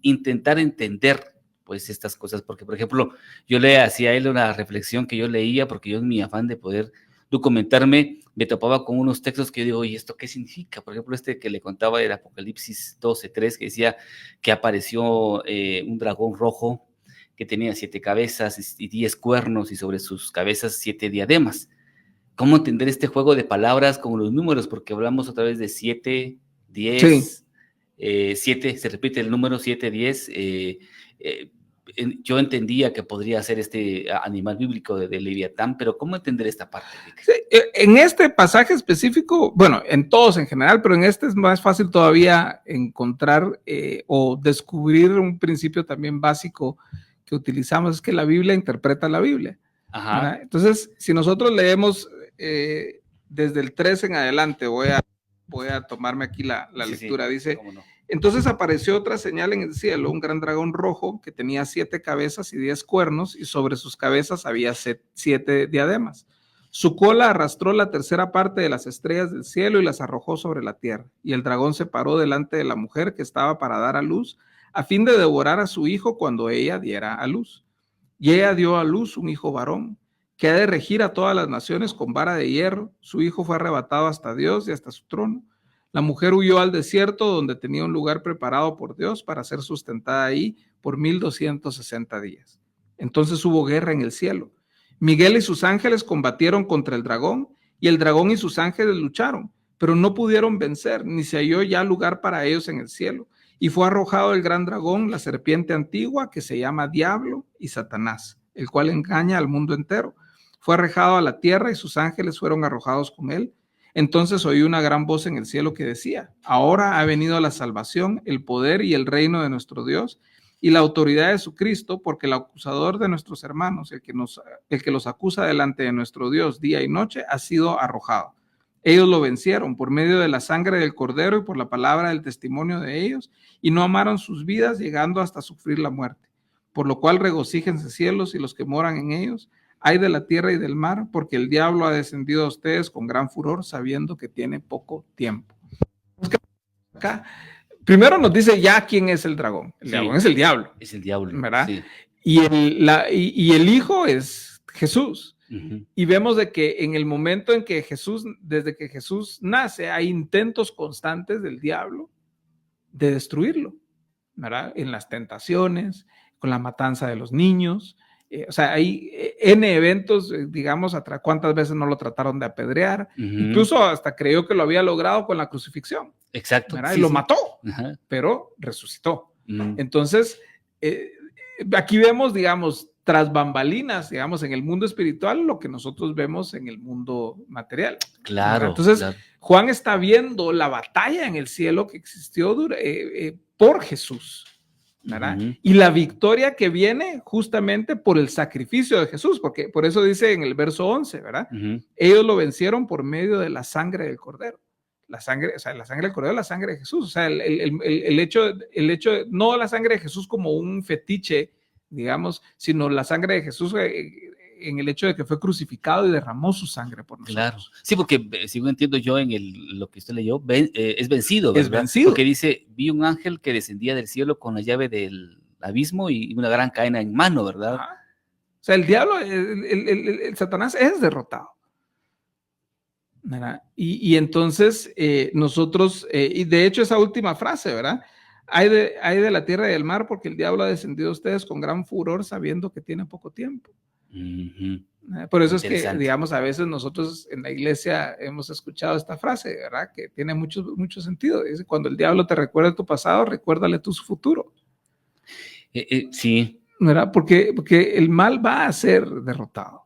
intentar entender pues estas cosas, porque por ejemplo yo le hacía a él una reflexión que yo leía porque yo en mi afán de poder documentarme, me topaba con unos textos que yo digo, ¿y esto qué significa? Por ejemplo, este que le contaba del Apocalipsis 12:3, que decía que apareció un dragón rojo que tenía 7 cabezas y 10 cuernos y sobre sus cabezas 7 diademas. ¿Cómo entender este juego de palabras con los números? Porque hablamos otra vez de 7, 10, 7, se repite el número 7, 10, yo entendía que podría ser este animal bíblico de Leviatán, pero ¿cómo entender esta parte? Sí, en este pasaje específico, bueno, en todos en general, pero en este es más fácil todavía encontrar o descubrir un principio también básico que utilizamos, es que la Biblia interpreta la Biblia. Ajá. Entonces, si nosotros leemos desde el 3 en adelante, voy a tomarme aquí la lectura, sí, dice... cómo no. Entonces apareció otra señal en el cielo, un gran dragón rojo que tenía 7 cabezas y 10 cuernos, y sobre sus cabezas había 7 diademas. Su cola arrastró la tercera parte de las estrellas del cielo y las arrojó sobre la tierra. Y el dragón se paró delante de la mujer que estaba para dar a luz, a fin de devorar a su hijo cuando ella diera a luz. Y ella dio a luz un hijo varón, que ha de regir a todas las naciones con vara de hierro. Su hijo fue arrebatado hasta Dios y hasta su trono. La mujer huyó al desierto, donde tenía un lugar preparado por Dios para ser sustentada ahí por 1260 días. Entonces hubo guerra en el cielo. Miguel y sus ángeles combatieron contra el dragón, y el dragón y sus ángeles lucharon, pero no pudieron vencer, ni se halló ya lugar para ellos en el cielo. Y fue arrojado el gran dragón, la serpiente antigua, que se llama Diablo y Satanás, el cual engaña al mundo entero. Fue arrojado a la tierra y sus ángeles fueron arrojados con él. Entonces oí una gran voz en el cielo que decía: ahora ha venido la salvación, el poder y el reino de nuestro Dios y la autoridad de su Cristo, porque el acusador de nuestros hermanos, el que los acusa delante de nuestro Dios día y noche, ha sido arrojado. Ellos lo vencieron por medio de la sangre del Cordero y por la palabra del testimonio de ellos, y no amaron sus vidas, llegando hasta sufrir la muerte. Por lo cual regocíjense cielos y los que moran en ellos. Ay de la tierra y del mar, porque el diablo ha descendido a ustedes con gran furor, sabiendo que tiene poco tiempo. Acá, primero nos dice ya quién es el dragón. El dragón es el diablo. Es el diablo, ¿verdad? Sí. Y el hijo es Jesús. Uh-huh. Y vemos de que en el momento en que desde que Jesús nace, hay intentos constantes del diablo de destruirlo, ¿verdad? En las tentaciones, con la matanza de los niños. O sea, hay N eventos, digamos, cuántas veces no lo trataron de apedrear. Uh-huh. Incluso hasta creyó que lo había logrado con la crucifixión. Exacto. Sí, y lo mató, uh-huh, pero resucitó. Uh-huh. Entonces, aquí vemos, digamos, tras bambalinas, digamos, en el mundo espiritual, lo que nosotros vemos en el mundo material. Claro. Entonces, claro. Juan está viendo la batalla en el cielo que existió por Jesús, ¿verdad? Uh-huh. Y la victoria que viene justamente por el sacrificio de Jesús, porque por eso dice en el verso 11, ¿verdad? Uh-huh. Ellos lo vencieron por medio de la sangre del Cordero. La sangre, o sea, la sangre del Cordero, la sangre de Jesús. O sea, el hecho, no la sangre de Jesús como un fetiche, digamos, sino la sangre de Jesús en el hecho de que fue crucificado y derramó su sangre por nosotros. Claro, sí, porque según entiendo yo en lo que usted leyó, es vencido, ¿verdad? Es vencido. Porque dice, vi un ángel que descendía del cielo con la llave del abismo y una gran cadena en mano, ¿verdad? Ajá. O sea, el diablo, el Satanás es derrotado. ¿Verdad? Y entonces nosotros, y de hecho esa última frase, ¿verdad? Hay de la tierra y del mar, porque el diablo ha descendido a ustedes con gran furor, sabiendo que tiene poco tiempo. Uh-huh. Por eso es que, digamos, a veces nosotros en la iglesia hemos escuchado esta frase, ¿verdad? Que tiene mucho sentido. Dice, cuando el diablo te recuerda tu pasado, recuérdale tu futuro. Sí. ¿Verdad? Porque el mal va a ser derrotado.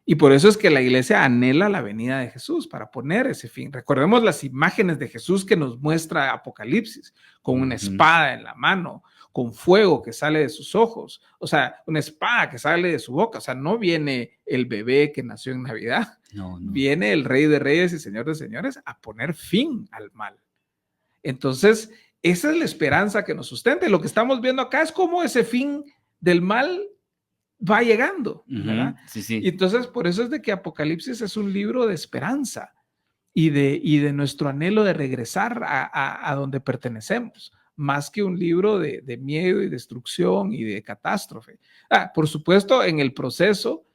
Y por eso es que la iglesia anhela la venida de Jesús para poner ese fin. Recordemos las imágenes de Jesús que nos muestra Apocalipsis, con una espada en la mano, con fuego que sale de sus ojos, o sea, una espada que sale de su boca. O sea, no viene el bebé que nació en Navidad, no. Viene el Rey de Reyes y Señor de Señores a poner fin al mal. Entonces, esa es la esperanza que nos sustenta. Lo que estamos viendo acá es cómo ese fin del mal va llegando, ¿verdad? Sí, sí. Y entonces, por eso es de que Apocalipsis es un libro de esperanza y de nuestro anhelo de regresar a donde pertenecemos, más que un libro de miedo y destrucción y de catástrofe. Por supuesto, en el proceso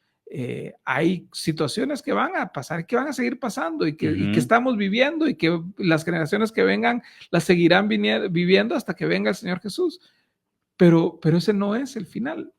hay situaciones que van a pasar, que van a seguir pasando y que estamos viviendo y que las generaciones que vengan las seguirán viviendo hasta que venga el Señor Jesús. Pero ese no es el final.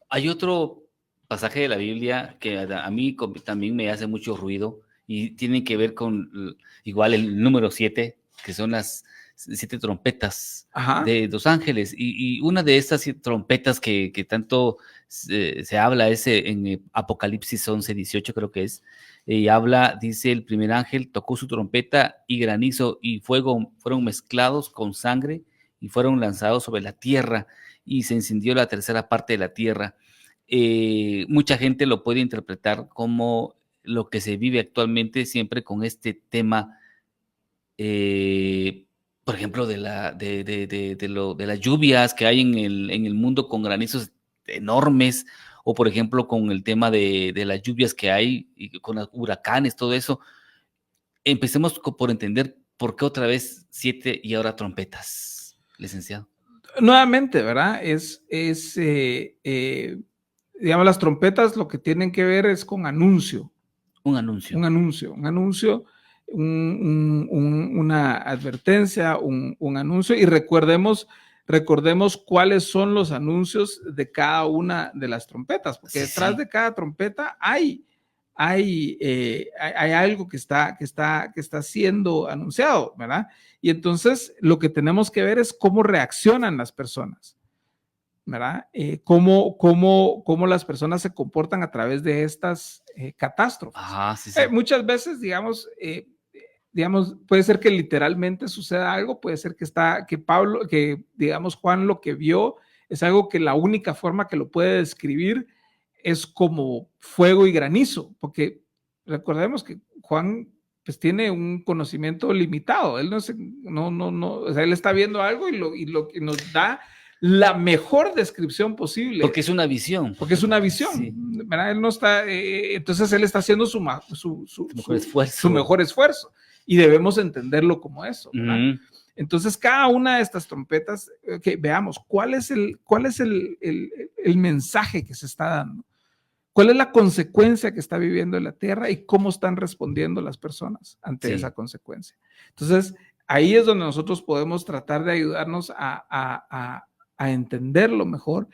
Hay otro pasaje de la Biblia que a mí también me hace mucho ruido y tiene que ver con igual el número 7, que son las 7 trompetas Ajá. de los ángeles, y una de estas trompetas que tanto se habla es en Apocalipsis 11:18 creo que es, y habla, dice, el primer ángel tocó su trompeta y granizo y fuego fueron mezclados con sangre y fueron lanzados sobre la tierra y se encendió la tercera parte de la tierra. Mucha gente lo puede interpretar como lo que se vive actualmente siempre con este tema, por ejemplo, de las lluvias que hay en el mundo con granizos enormes, o por ejemplo con el tema de las lluvias que hay y con los huracanes, todo eso. Empecemos por entender por qué otra vez 7 y ahora trompetas, licenciado. Nuevamente, ¿verdad? Digamos, las trompetas lo que tienen que ver es con anuncio. Un anuncio. Una advertencia, un anuncio, y recordemos cuáles son los anuncios de cada una de las trompetas, porque detrás de cada trompeta hay algo que está siendo anunciado, ¿verdad? Y entonces lo que tenemos que ver es cómo reaccionan las personas, ¿verdad? Cómo las personas se comportan a través de estas catástrofes. Ajá, sí. Muchas veces, digamos, puede ser que literalmente suceda algo, puede ser que digamos, Juan lo que vio es algo que la única forma que lo puede describir es como fuego y granizo, porque recordemos que Juan pues tiene un conocimiento limitado, él o sea, él está viendo algo y lo que nos da la mejor descripción posible. Porque es una visión. Sí. ¿Verdad? Él no está, entonces él está haciendo su mejor esfuerzo y debemos entenderlo como eso, ¿verdad? Uh-huh. Entonces, cada una de estas trompetas, veamos, ¿cuál es el mensaje que se está dando? ¿Cuál es la consecuencia que está viviendo en la tierra y cómo están respondiendo las personas ante esa consecuencia? Entonces, ahí es donde nosotros podemos tratar de ayudarnos a entenderlo mejor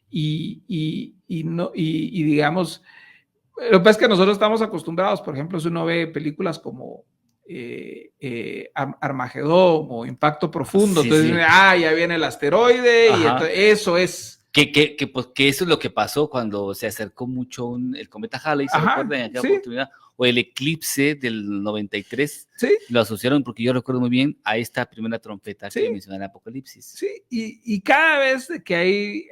y digamos, lo que pasa es que nosotros estamos acostumbrados, por ejemplo, si uno ve películas como Armagedón o Impacto Profundo, entonces ya viene el asteroide. Ajá. Y entonces, eso es. Que eso es lo que pasó cuando se acercó mucho el cometa Halley, ¿se recuerdan en aquella oportunidad? O el eclipse del 93, lo asociaron, porque yo recuerdo muy bien, a esta primera trompeta que menciona en Apocalipsis. Sí, y cada vez que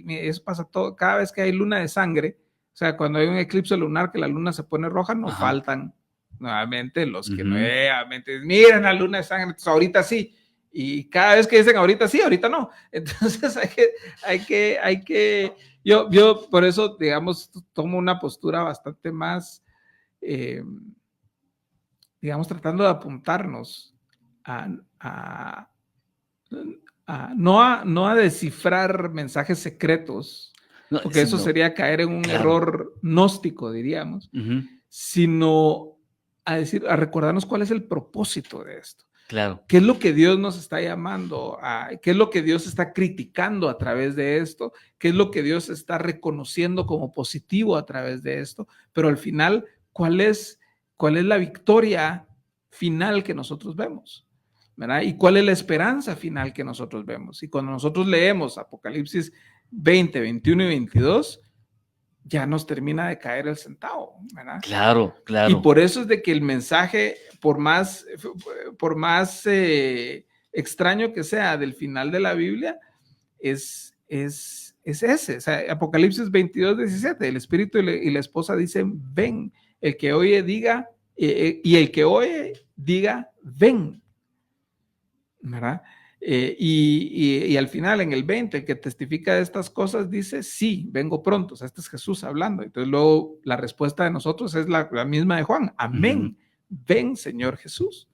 eso pasa todo, cada vez que hay luna de sangre, o sea, cuando hay un eclipse lunar que la luna se pone roja, no faltan nuevamente los que nuevamente miren la luna de sangre, entonces ahorita sí. Y cada vez que dicen ahorita sí, ahorita no. Entonces hay que yo por eso, digamos, tomo una postura bastante más, digamos, tratando de apuntarnos no a descifrar mensajes secretos, porque eso sería caer en un error gnóstico, diríamos, sino a recordarnos cuál es el propósito de esto. Claro. ¿Qué es lo que Dios nos está llamando? ¿Qué es lo que Dios está criticando a través de esto? ¿Qué es lo que Dios está reconociendo como positivo a través de esto? Pero al final, ¿cuál es la victoria final que nosotros vemos? ¿Verdad? ¿Y cuál es la esperanza final que nosotros vemos? Y cuando nosotros leemos Apocalipsis 20, 21 y 22, ya nos termina de caer el centavo, ¿verdad? Claro. Y por eso es de que el mensaje, por más extraño que sea del final de la Biblia, es ese. O sea, Apocalipsis 22, 17, el espíritu y la esposa dicen, ven. El que oye diga, y el que oye diga, ven. ¿Verdad? Y al final, en el 20, el que testifica de estas cosas dice, sí, vengo pronto. O sea, este es Jesús hablando. Entonces luego la respuesta de nosotros es la misma de Juan. Amén. Ven, Señor Jesús.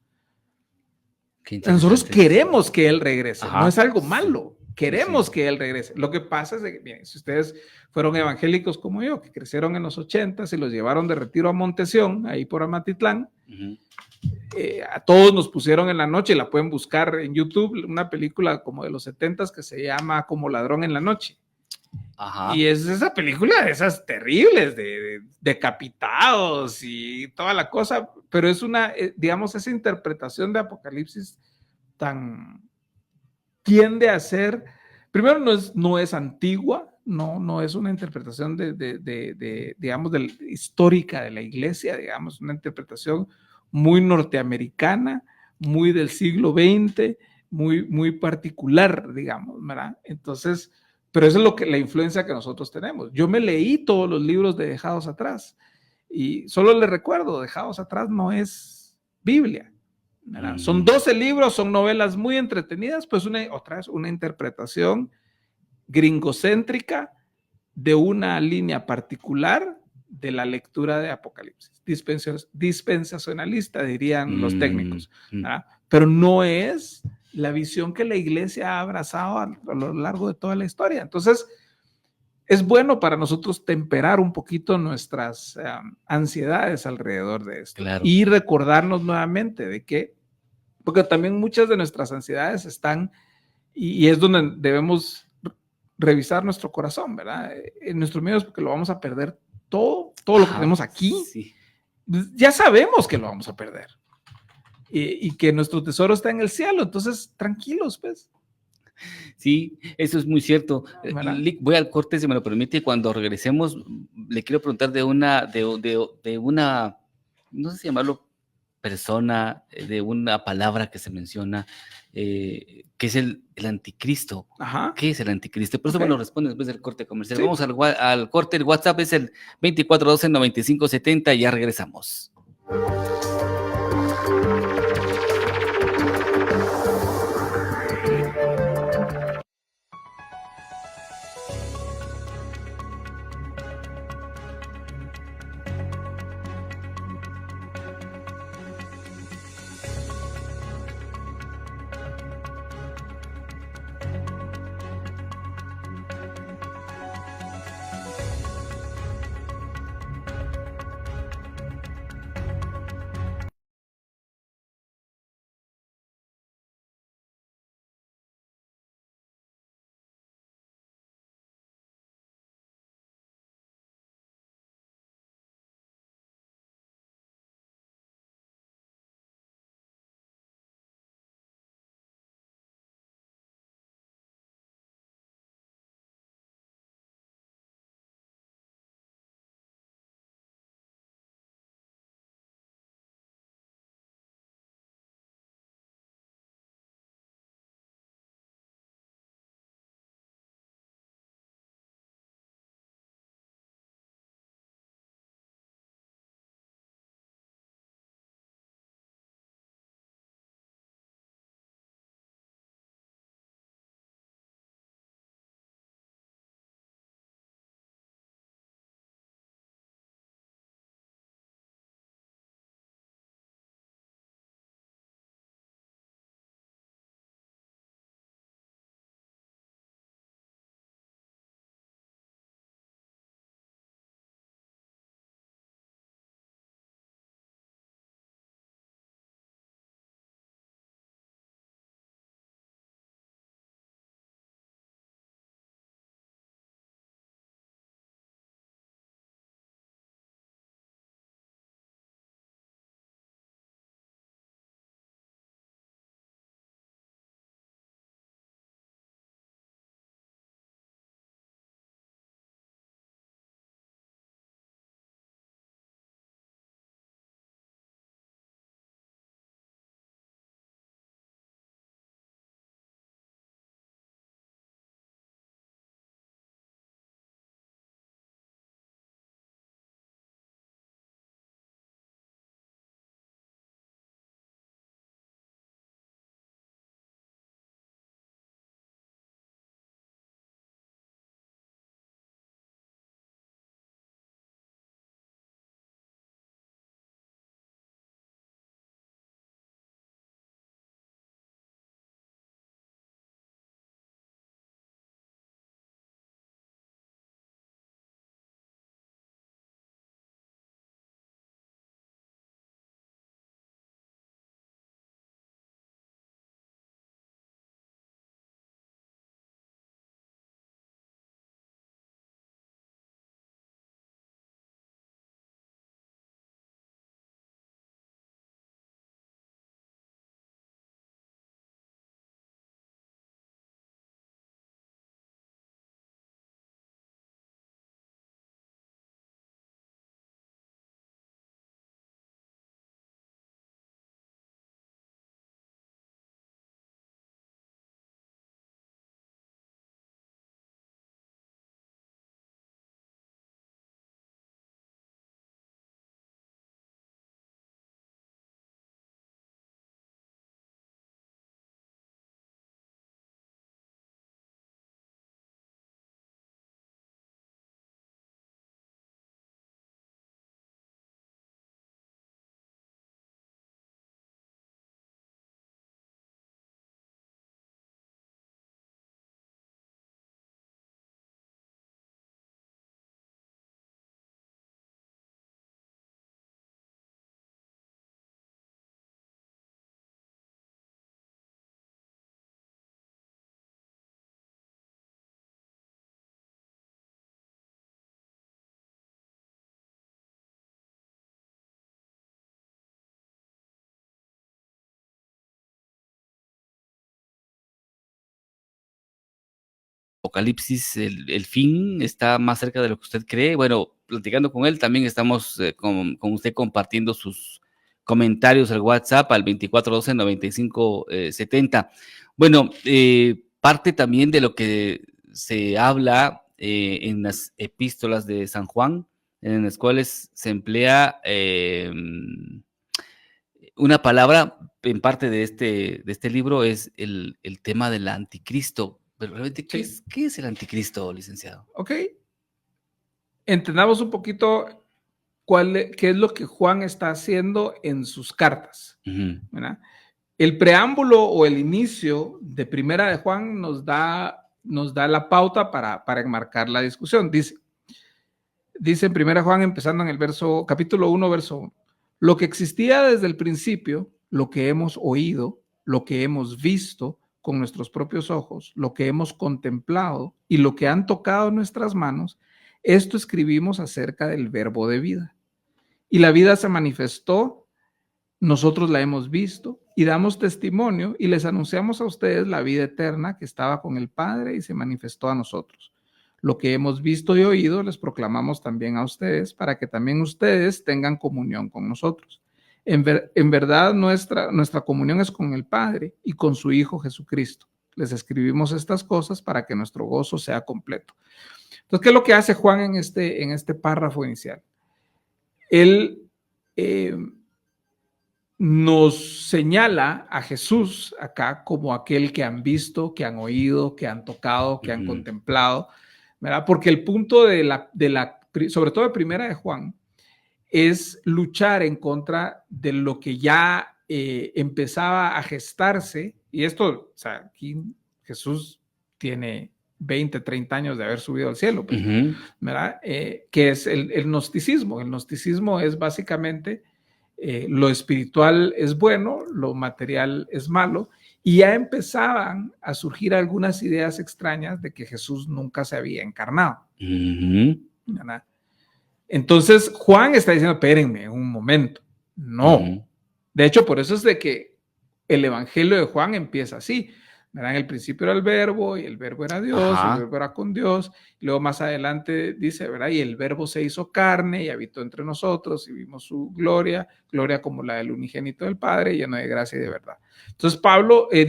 Nosotros queremos que Él regrese. No es algo malo. Queremos que Él regrese. Lo que pasa es que, miren, si ustedes fueron evangélicos como yo, que crecieron en los 80s y los llevaron de retiro a Montesión, ahí por Amatitlán, a todos nos pusieron en la noche, la pueden buscar en YouTube, una película como de los 70s que se llama Como ladrón en la noche. Ajá. Y es esa película de esas terribles, de decapitados y toda la cosa, pero es una, digamos, esa interpretación de Apocalipsis tiende a ser, primero no es antigua, no es una interpretación digamos, histórica de la iglesia, digamos, una interpretación muy norteamericana, muy del siglo XX, muy particular, digamos, ¿verdad? Entonces, pero eso es la influencia que nosotros tenemos. Yo me leí todos los libros de Dejados Atrás y solo les recuerdo, Dejados Atrás no es Biblia, ¿verdad? Son 12 libros, son novelas muy entretenidas, pues otra vez una interpretación gringocéntrica de una línea particular de la lectura de Apocalipsis. Dispensacionalista, dirían los técnicos, ¿verdad? Pero no es la visión que la iglesia ha abrazado a lo largo de toda la historia. Entonces, es bueno para nosotros temperar un poquito nuestras ansiedades alrededor de esto. Claro. Y recordarnos nuevamente de que, porque también muchas de nuestras ansiedades están, y es donde debemos revisar nuestro corazón, ¿verdad? En nuestros miedos, porque lo vamos a perder todo lo que tenemos aquí. Sí. Ya sabemos que lo vamos a perder. Y que nuestro tesoro está en el cielo, entonces tranquilos, pues. Sí, eso es muy cierto. ¿Verdad? Voy al corte, si me lo permite, y cuando regresemos, le quiero preguntar de una, no sé si llamarlo persona, de una palabra que se menciona, que es el anticristo. Ajá. ¿Qué es el anticristo? Por eso me lo responde después del corte comercial. Sí. Vamos al corte, el WhatsApp es el 2412-9570, ya regresamos. Apocalipsis, el fin está más cerca de lo que usted cree. Bueno, platicando con él, también estamos con usted compartiendo sus comentarios al WhatsApp al 2412-9570. Bueno, parte también de lo que se habla en las epístolas de San Juan, en las cuales se emplea una palabra en parte de este libro, es el tema del anticristo. Pero realmente, ¿qué es el anticristo, licenciado? Ok. Entendamos un poquito qué es lo que Juan está haciendo en sus cartas. ¿Verdad? El preámbulo o el inicio de Primera de Juan nos da la pauta para enmarcar la discusión. Dice en Primera Juan, empezando en el capítulo 1, verso 1. Lo que existía desde el principio, lo que hemos oído, lo que hemos visto con nuestros propios ojos, lo que hemos contemplado y lo que han tocado nuestras manos, esto escribimos acerca del verbo de vida. Y la vida se manifestó, nosotros la hemos visto y damos testimonio y les anunciamos a ustedes la vida eterna que estaba con el Padre y se manifestó a nosotros. Lo que hemos visto y oído les proclamamos también a ustedes para que también ustedes tengan comunión con nosotros. En verdad, nuestra comunión es con el Padre y con su Hijo Jesucristo. Les escribimos estas cosas para que nuestro gozo sea completo. Entonces, ¿qué es lo que hace Juan en este párrafo inicial? Él nos señala a Jesús acá como aquel que han visto, que han oído, que han tocado, que han contemplado, ¿verdad? Porque el punto sobre todo de Primera de Juan, es luchar en contra de lo que ya empezaba a gestarse. Y esto, o sea, aquí Jesús tiene 20, 30 años de haber subido al cielo, pues, ¿verdad? Que es el gnosticismo. El gnosticismo es básicamente lo espiritual es bueno, lo material es malo, y ya empezaban a surgir algunas ideas extrañas de que Jesús nunca se había encarnado. ¿Verdad? Entonces Juan está diciendo, espérenme un momento. No. De hecho, por eso es de que el evangelio de Juan empieza así. ¿Verdad? En el principio era el verbo y el verbo era Dios, el verbo era con Dios. Y luego más adelante dice, ¿verdad? Y el verbo se hizo carne y habitó entre nosotros y vimos su gloria, gloria como la del unigénito del Padre, lleno de gracia y de verdad. Entonces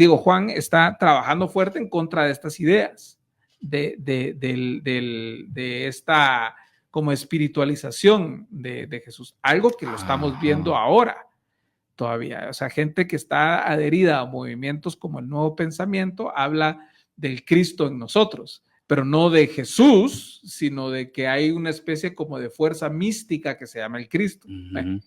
Juan está trabajando fuerte en contra de estas ideas, de esta como espiritualización de Jesús, algo que lo estamos viendo ahora todavía. O sea, gente que está adherida a movimientos como el Nuevo Pensamiento habla del Cristo en nosotros, pero no de Jesús, sino de que hay una especie como de fuerza mística que se llama el Cristo. Bueno,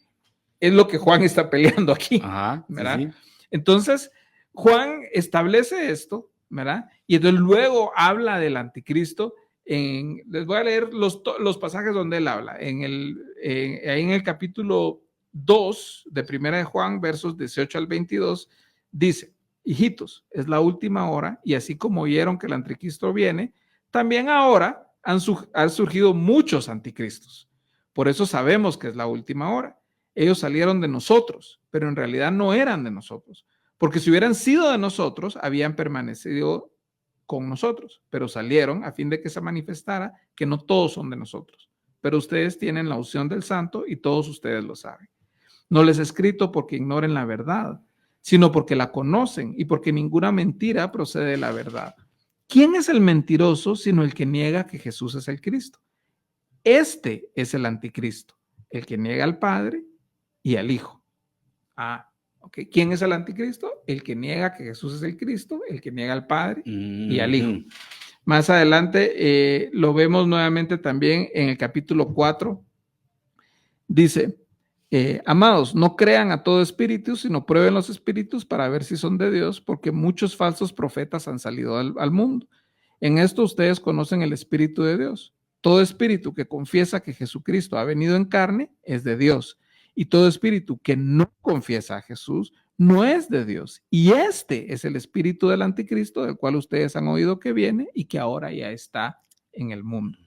es lo que Juan está peleando aquí, ¿verdad? Sí. Entonces, Juan establece esto, ¿verdad? Y entonces luego habla del anticristo. Les voy a leer los pasajes donde él habla. Ahí en el capítulo 2 de Primera de Juan, versos 18 al 22, dice: hijitos, es la última hora, y así como oyeron que el anticristo viene, también ahora han surgido muchos anticristos. Por eso sabemos que es la última hora. Ellos salieron de nosotros, pero en realidad no eran de nosotros, porque si hubieran sido de nosotros, habían permanecido con nosotros, pero salieron a fin de que se manifestara que no todos son de nosotros, pero ustedes tienen la unción del Santo y todos ustedes lo saben. No les he escrito porque ignoren la verdad, sino porque la conocen y porque ninguna mentira procede de la verdad. ¿Quién es el mentiroso sino el que niega que Jesús es el Cristo? Este es el anticristo, el que niega al Padre y al Hijo. Okay. ¿Quién es el anticristo? El que niega que Jesús es el Cristo, el que niega al Padre y al Hijo. Más adelante lo vemos nuevamente también en el capítulo 4. Dice: amados, no crean a todo espíritu, sino prueben los espíritus para ver si son de Dios, porque muchos falsos profetas han salido al mundo. En esto ustedes conocen el Espíritu de Dios. Todo espíritu que confiesa que Jesucristo ha venido en carne es de Dios. Y todo espíritu que no confiesa a Jesús no es de Dios. Y este es el espíritu del anticristo, del cual ustedes han oído que viene y que ahora ya está en el mundo.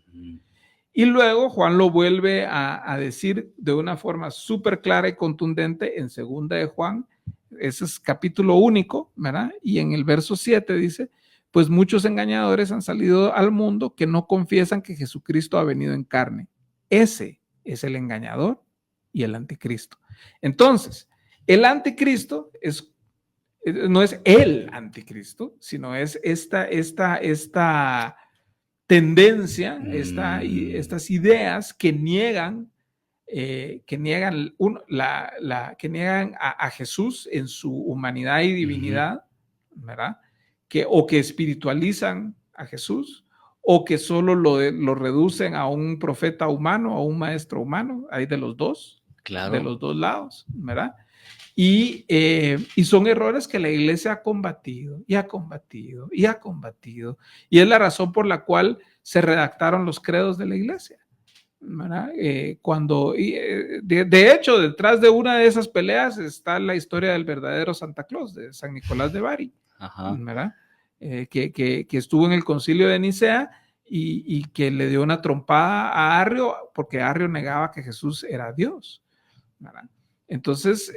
Y luego Juan lo vuelve a decir de una forma súper clara y contundente en Segunda de Juan. Ese es capítulo único, ¿verdad? Y en el verso 7 dice: pues muchos engañadores han salido al mundo que no confiesan que Jesucristo ha venido en carne. Ese es el engañador y el anticristo. Entonces, el anticristo no es el anticristo, sino es esta tendencia, estas ideas que niegan a Jesús en su humanidad y divinidad, ¿verdad? O que espiritualizan a Jesús, o que solo lo reducen a un profeta humano, a un maestro humano. Hay de los dos, Claro. de los dos lados, ¿verdad? Y son errores que la iglesia ha combatido y ha combatido y ha combatido. Y es la razón por la cual se redactaron los credos de la iglesia, ¿verdad? De hecho, detrás de una de esas peleas está la historia del verdadero Santa Claus, de San Nicolás de Bari, ¿verdad? Que estuvo en el concilio de Nicea y que le dio una trompada a Arrio, porque Arrio negaba que Jesús era Dios, ¿verdad? Entonces,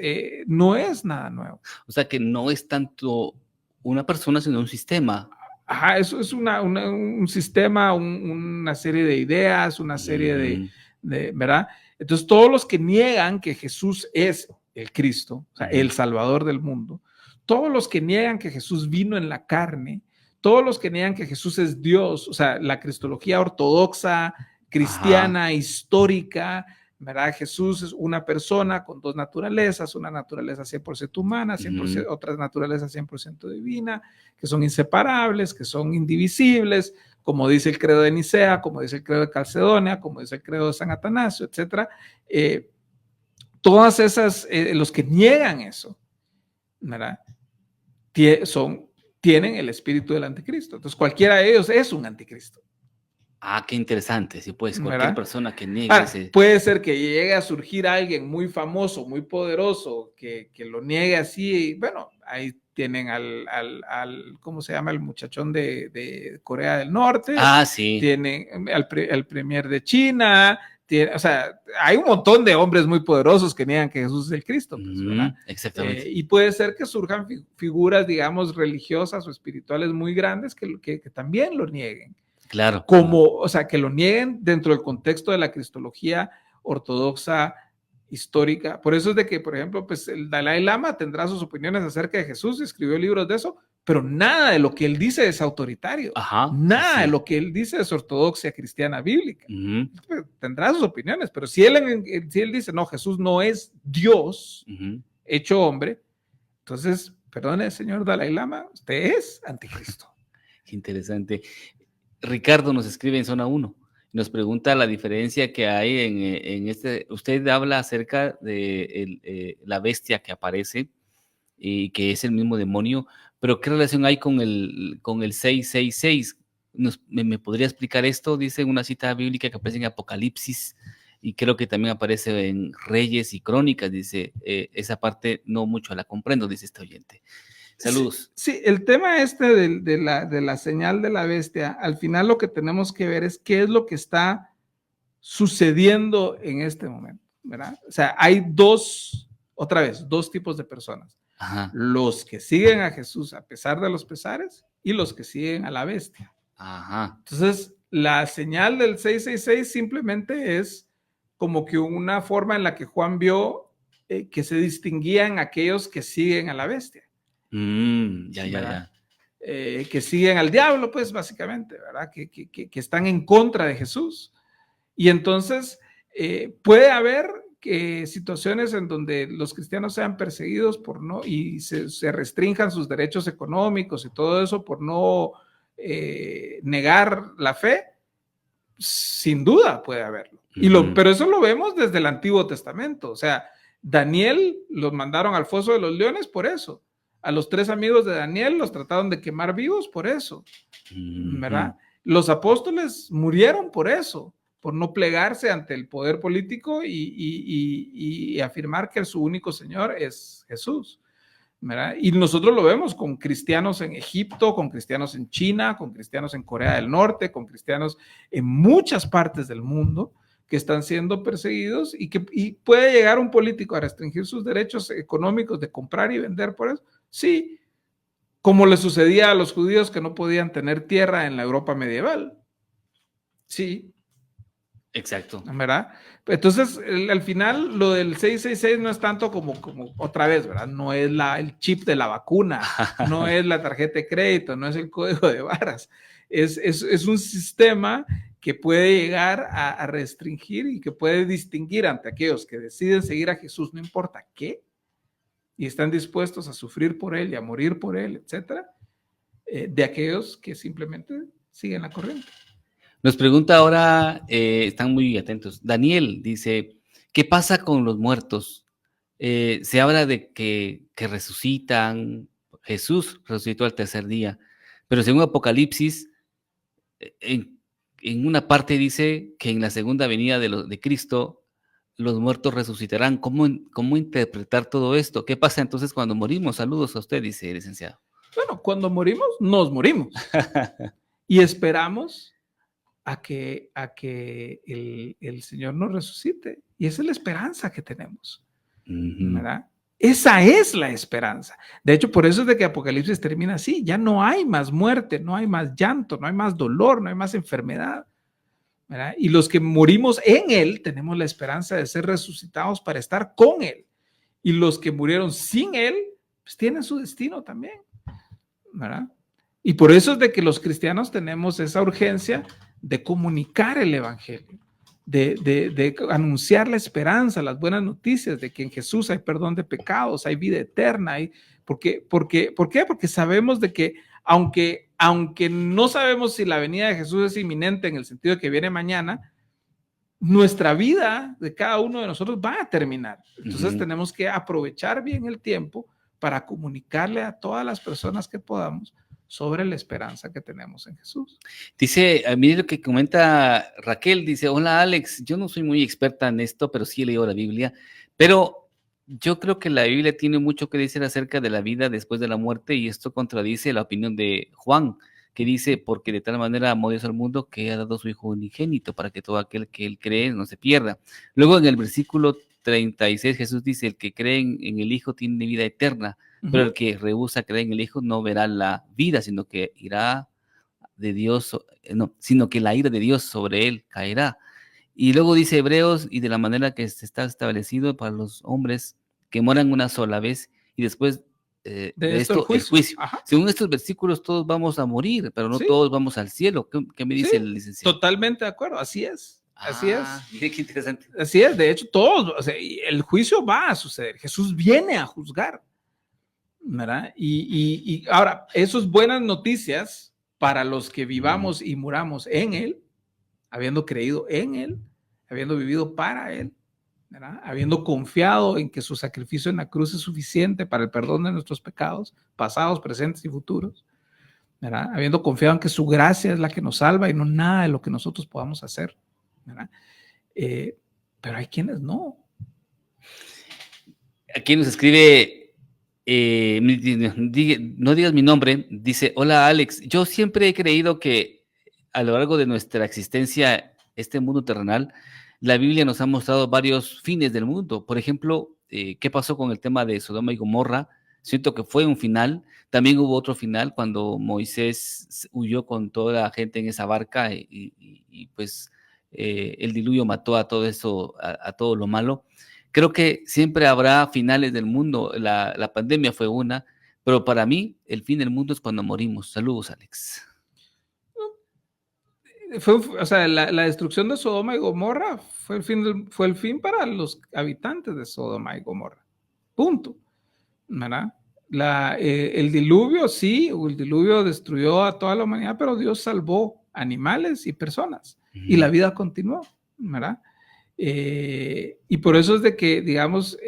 no es nada nuevo. O sea que no es tanto una persona, sino un sistema. Ajá, eso es un sistema, una serie de ideas, una serie de, ¿verdad? Entonces, todos los que niegan que Jesús es el Cristo, o sea, el Salvador del mundo, todos los que niegan que Jesús vino en la carne, todos los que niegan que Jesús es Dios, o sea, la cristología ortodoxa, cristiana, histórica, ¿verdad? Jesús es una persona con dos naturalezas, una naturaleza 100% humana, 100%, otra naturaleza 100% divina, que son inseparables, que son indivisibles, como dice el credo de Nicea, como dice el credo de Calcedonia, como dice el credo de San Atanasio, etc. Todas esas, los que niegan eso, ¿verdad? Tienen el espíritu del anticristo. Entonces, cualquiera de ellos es un anticristo. Ah, qué interesante. Sí, pues cualquier ¿verdad? persona que niegue ese... Puede ser que llegue a surgir alguien muy famoso, muy poderoso, que lo niegue así. Y, bueno, ahí tienen ¿cómo se llama? El muchachón de Corea del Norte. Ah, sí. Tienen al premier de China. O sea, hay un montón de hombres muy poderosos que niegan que Jesús es el Cristo. Pues, ¿verdad? Exactamente. Y puede ser que surjan figuras, digamos, religiosas o espirituales muy grandes que también lo nieguen. Claro. O sea, que lo nieguen dentro del contexto de la cristología ortodoxa histórica. Por eso es de que, por ejemplo, pues el Dalai Lama tendrá sus opiniones acerca de Jesús, escribió libros de eso, pero nada de lo que él dice es autoritario. Nada de lo que él dice es ortodoxia cristiana bíblica. Tendrá sus opiniones, pero si él dice, no, Jesús no es Dios hecho hombre, entonces, perdone, señor Dalai Lama, usted es anticristo. Qué interesante. Ricardo nos escribe en Zona 1, nos pregunta la diferencia que hay en este, usted habla acerca de la bestia que aparece y que es el mismo demonio, pero ¿qué relación hay con el 666? ¿Me podría explicar esto? Dice una cita bíblica que aparece en Apocalipsis y creo que también aparece en Reyes y Crónicas, dice, esa parte no mucho la comprendo, dice este oyente. Saludos. Sí, el tema de la señal de la bestia, al final lo que tenemos que ver es qué es lo que está sucediendo en este momento, ¿verdad? O sea, hay dos tipos de personas. Los que siguen a Jesús a pesar de los pesares y los que siguen a la bestia. Entonces, la señal del 666 simplemente es como que una forma en la que Juan vio que se distinguían aquellos que siguen a la bestia. Ya. Que siguen al diablo, pues básicamente, ¿verdad? Que están en contra de Jesús. Y entonces puede haber situaciones en donde los cristianos sean perseguidos y se restrinjan sus derechos económicos y todo eso por no negar la fe. Sin duda puede haberlo. Pero eso lo vemos desde el Antiguo Testamento. O sea, Daniel los mandaron al foso de los leones por eso. A los 3 amigos de Daniel los trataron de quemar vivos por eso, ¿verdad? Los apóstoles murieron por eso, por no plegarse ante el poder político y afirmar que su único Señor es Jesús, ¿verdad? Y nosotros lo vemos con cristianos en Egipto, con cristianos en China, con cristianos en Corea del Norte, con cristianos en muchas partes del mundo que están siendo perseguidos y puede llegar un político a restringir sus derechos económicos de comprar y vender por eso. Sí, como le sucedía a los judíos que no podían tener tierra en la Europa medieval. Sí, Exacto. ¿verdad? Entonces, al final, lo del 666 no es tanto como otra vez, ¿verdad? No es el chip de la vacuna, no es la tarjeta de crédito, no es el código de barras. Es un sistema que puede llegar a restringir y que puede distinguir ante aquellos que deciden seguir a Jesús, no importa qué, y están dispuestos a sufrir por él y a morir por él, etcétera, de aquellos que simplemente siguen la corriente. Nos pregunta ahora, están muy atentos. Daniel dice, ¿qué pasa con los muertos? Se habla de que resucitan, Jesús resucitó al tercer día, pero según Apocalipsis, en una parte dice que en la segunda venida de Cristo, los muertos resucitarán. ¿Cómo interpretar todo esto? ¿Qué pasa entonces cuando morimos? Saludos a usted, dice el licenciado. Bueno, cuando morimos, nos morimos. Y esperamos a que el Señor nos resucite. Y esa es la esperanza que tenemos, ¿verdad? Esa es la esperanza. De hecho, por eso es de que Apocalipsis termina así. Ya no hay más muerte, no hay más llanto, no hay más dolor, no hay más enfermedad, ¿verdad? Y los que morimos en Él tenemos la esperanza de ser resucitados para estar con Él. Y los que murieron sin Él, pues tienen su destino también, ¿verdad? Y por eso es de que los cristianos tenemos esa urgencia de comunicar el evangelio, de anunciar la esperanza, las buenas noticias de que en Jesús hay perdón de pecados, hay vida eterna. ¿Por qué? Porque sabemos de que aunque no sabemos si la venida de Jesús es inminente en el sentido de que viene mañana, nuestra vida de cada uno de nosotros va a terminar. Entonces tenemos que aprovechar bien el tiempo para comunicarle a todas las personas que podamos sobre la esperanza que tenemos en Jesús. Dice, mire lo que comenta Raquel, dice, hola Alex, yo no soy muy experta en esto, pero sí he leído la Biblia, pero yo creo que la Biblia tiene mucho que decir acerca de la vida después de la muerte y esto contradice la opinión de Juan, que dice, porque de tal manera amó Dios al mundo que ha dado a su Hijo unigénito para que todo aquel que él cree no se pierda. Luego en el versículo 36 Jesús dice, el que cree en el Hijo tiene vida eterna, pero el que rehúsa creer en el Hijo no verá la vida, sino que irá de Dios, no, sino que la ira de Dios sobre él caerá. Y luego dice Hebreos, y de la manera que se está establecido para los hombres que mueran una sola vez, y después de esto el juicio. Según estos versículos, todos vamos a morir, pero no todos vamos al cielo. ¿Qué me dice el licenciado? Totalmente de acuerdo, así es. Así es. Qué interesante. Así es, de hecho, todos, o sea, el juicio va a suceder. Jesús viene a juzgar, ¿verdad? Y ahora, eso es buenas noticias para los que vivamos y muramos en Él, habiendo creído en Él, habiendo vivido para Él, ¿verdad? Habiendo confiado en que su sacrificio en la cruz es suficiente para el perdón de nuestros pecados, pasados, presentes y futuros, ¿verdad? Habiendo confiado en que su gracia es la que nos salva y no nada de lo que nosotros podamos hacer, ¿verdad? Pero hay quienes no. Aquí nos escribe... no digas mi nombre, dice, hola Alex, yo siempre he creído que a lo largo de nuestra existencia, este mundo terrenal, la Biblia nos ha mostrado varios fines del mundo. Por ejemplo, ¿qué pasó con el tema de Sodoma y Gomorra? Siento que fue un final. También hubo otro final cuando Moisés huyó con toda la gente en esa barca y pues el diluvio mató a todo eso, a todo lo malo. Creo que siempre habrá finales del mundo. La pandemia fue una, pero para mí el fin del mundo es cuando morimos. Saludos, Alex. O sea, la destrucción de Sodoma y Gomorra fue el fin para los habitantes de Sodoma y Gomorra. Punto. ¿Verdad? El diluvio, sí, el diluvio destruyó a toda la humanidad, pero Dios salvó animales y personas y la vida continuó, ¿verdad? Y por eso es de que, digamos,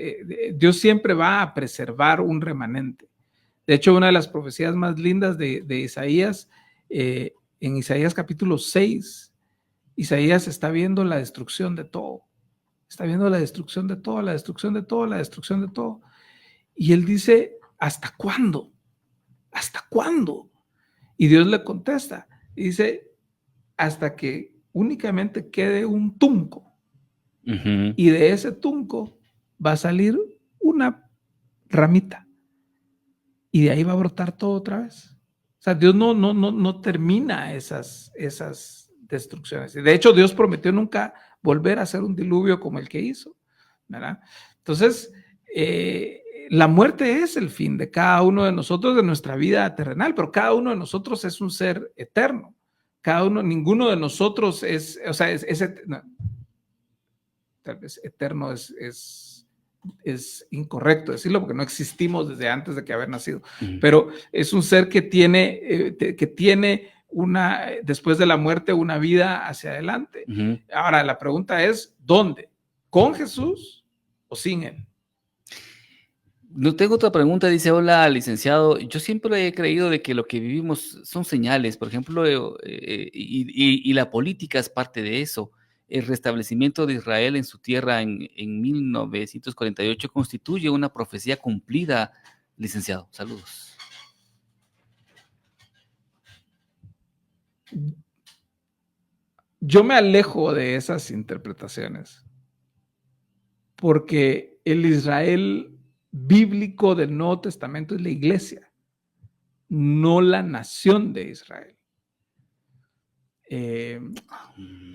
Dios siempre va a preservar un remanente. De hecho, una de las profecías más lindas de Isaías, en Isaías capítulo 6, Isaías está viendo la destrucción de todo. Está viendo la destrucción de todo, la destrucción de todo, la destrucción de todo. Y él dice, ¿hasta cuándo? ¿Hasta cuándo? Y Dios le contesta, y dice, hasta que únicamente quede un tunco. Y de ese tunco va a salir una ramita. y de ahí va a brotar todo otra vez. O sea, Dios no termina esas destrucciones. Y de hecho, Dios prometió nunca volver a hacer un diluvio como el que hizo, ¿verdad? Entonces, la muerte es el fin de cada uno de nosotros, de nuestra vida terrenal, pero cada uno de nosotros es un ser eterno. Ninguno de nosotros es, o sea, no, tal vez eterno es incorrecto decirlo porque no existimos desde antes de que haber nacido, pero es un ser que tiene después de la muerte una vida hacia adelante. Ahora, la pregunta es, ¿dónde? ¿Con Jesús o sin Él? No tengo otra pregunta, dice, hola, licenciado. Yo siempre he creído de que lo que vivimos son señales, por ejemplo, y la política es parte de eso. El restablecimiento de Israel en su tierra en 1948 constituye una profecía cumplida, licenciado. Saludos. Yo me alejo de esas interpretaciones porque el Israel bíblico del Nuevo Testamento es la iglesia, no la nación de Israel.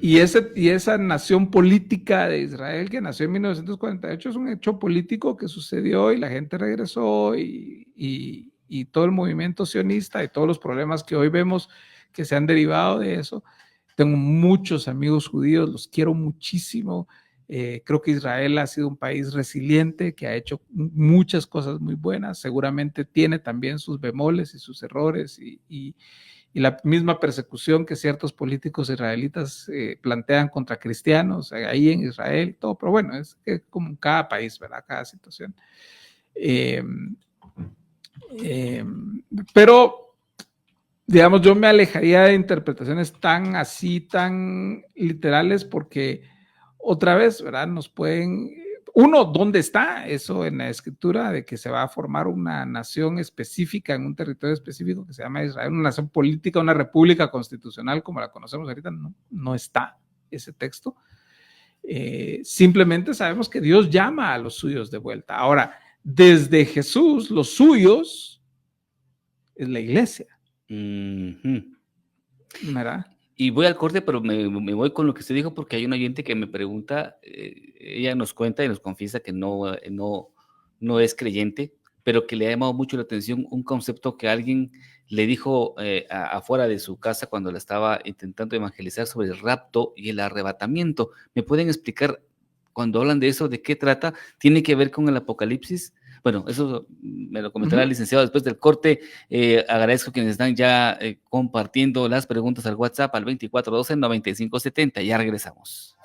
Y esa nación política de Israel que nació en 1948 es un hecho político que sucedió y la gente regresó y todo el movimiento sionista y todos los problemas que hoy vemos que se han derivado de eso. Tengo muchos amigos judíos, los quiero muchísimo. Creo que Israel ha sido un país resiliente que ha hecho muchas cosas muy buenas. Seguramente tiene también sus bemoles y sus errores y la misma persecución que ciertos políticos israelitas plantean contra cristianos ahí en Israel, todo, pero bueno, es como en cada país, ¿verdad? Cada situación. Pero, digamos, yo me alejaría de interpretaciones tan literales porque otra vez, ¿verdad? Nos pueden... Uno, ¿dónde está eso en la escritura de que se va a formar una nación específica en un territorio específico que se llama Israel, una nación política, una república constitucional como la conocemos ahorita? No está ese texto. Simplemente sabemos que Dios llama a los suyos de vuelta. Ahora, desde Jesús, los suyos es la iglesia. ¿Verdad? Y voy al corte, pero me voy con lo que usted dijo porque hay un oyente que me pregunta, ella nos cuenta y nos confiesa que no es creyente, pero que le ha llamado mucho la atención un concepto que alguien le dijo afuera de su casa cuando la estaba intentando evangelizar sobre el rapto y el arrebatamiento. ¿Me pueden explicar cuando hablan de eso, de qué trata? ¿Tiene que ver con el Apocalipsis? Bueno, eso me lo comentará el licenciado después del corte. Agradezco a quienes están ya compartiendo las preguntas al WhatsApp al 2412-9570. Ya regresamos.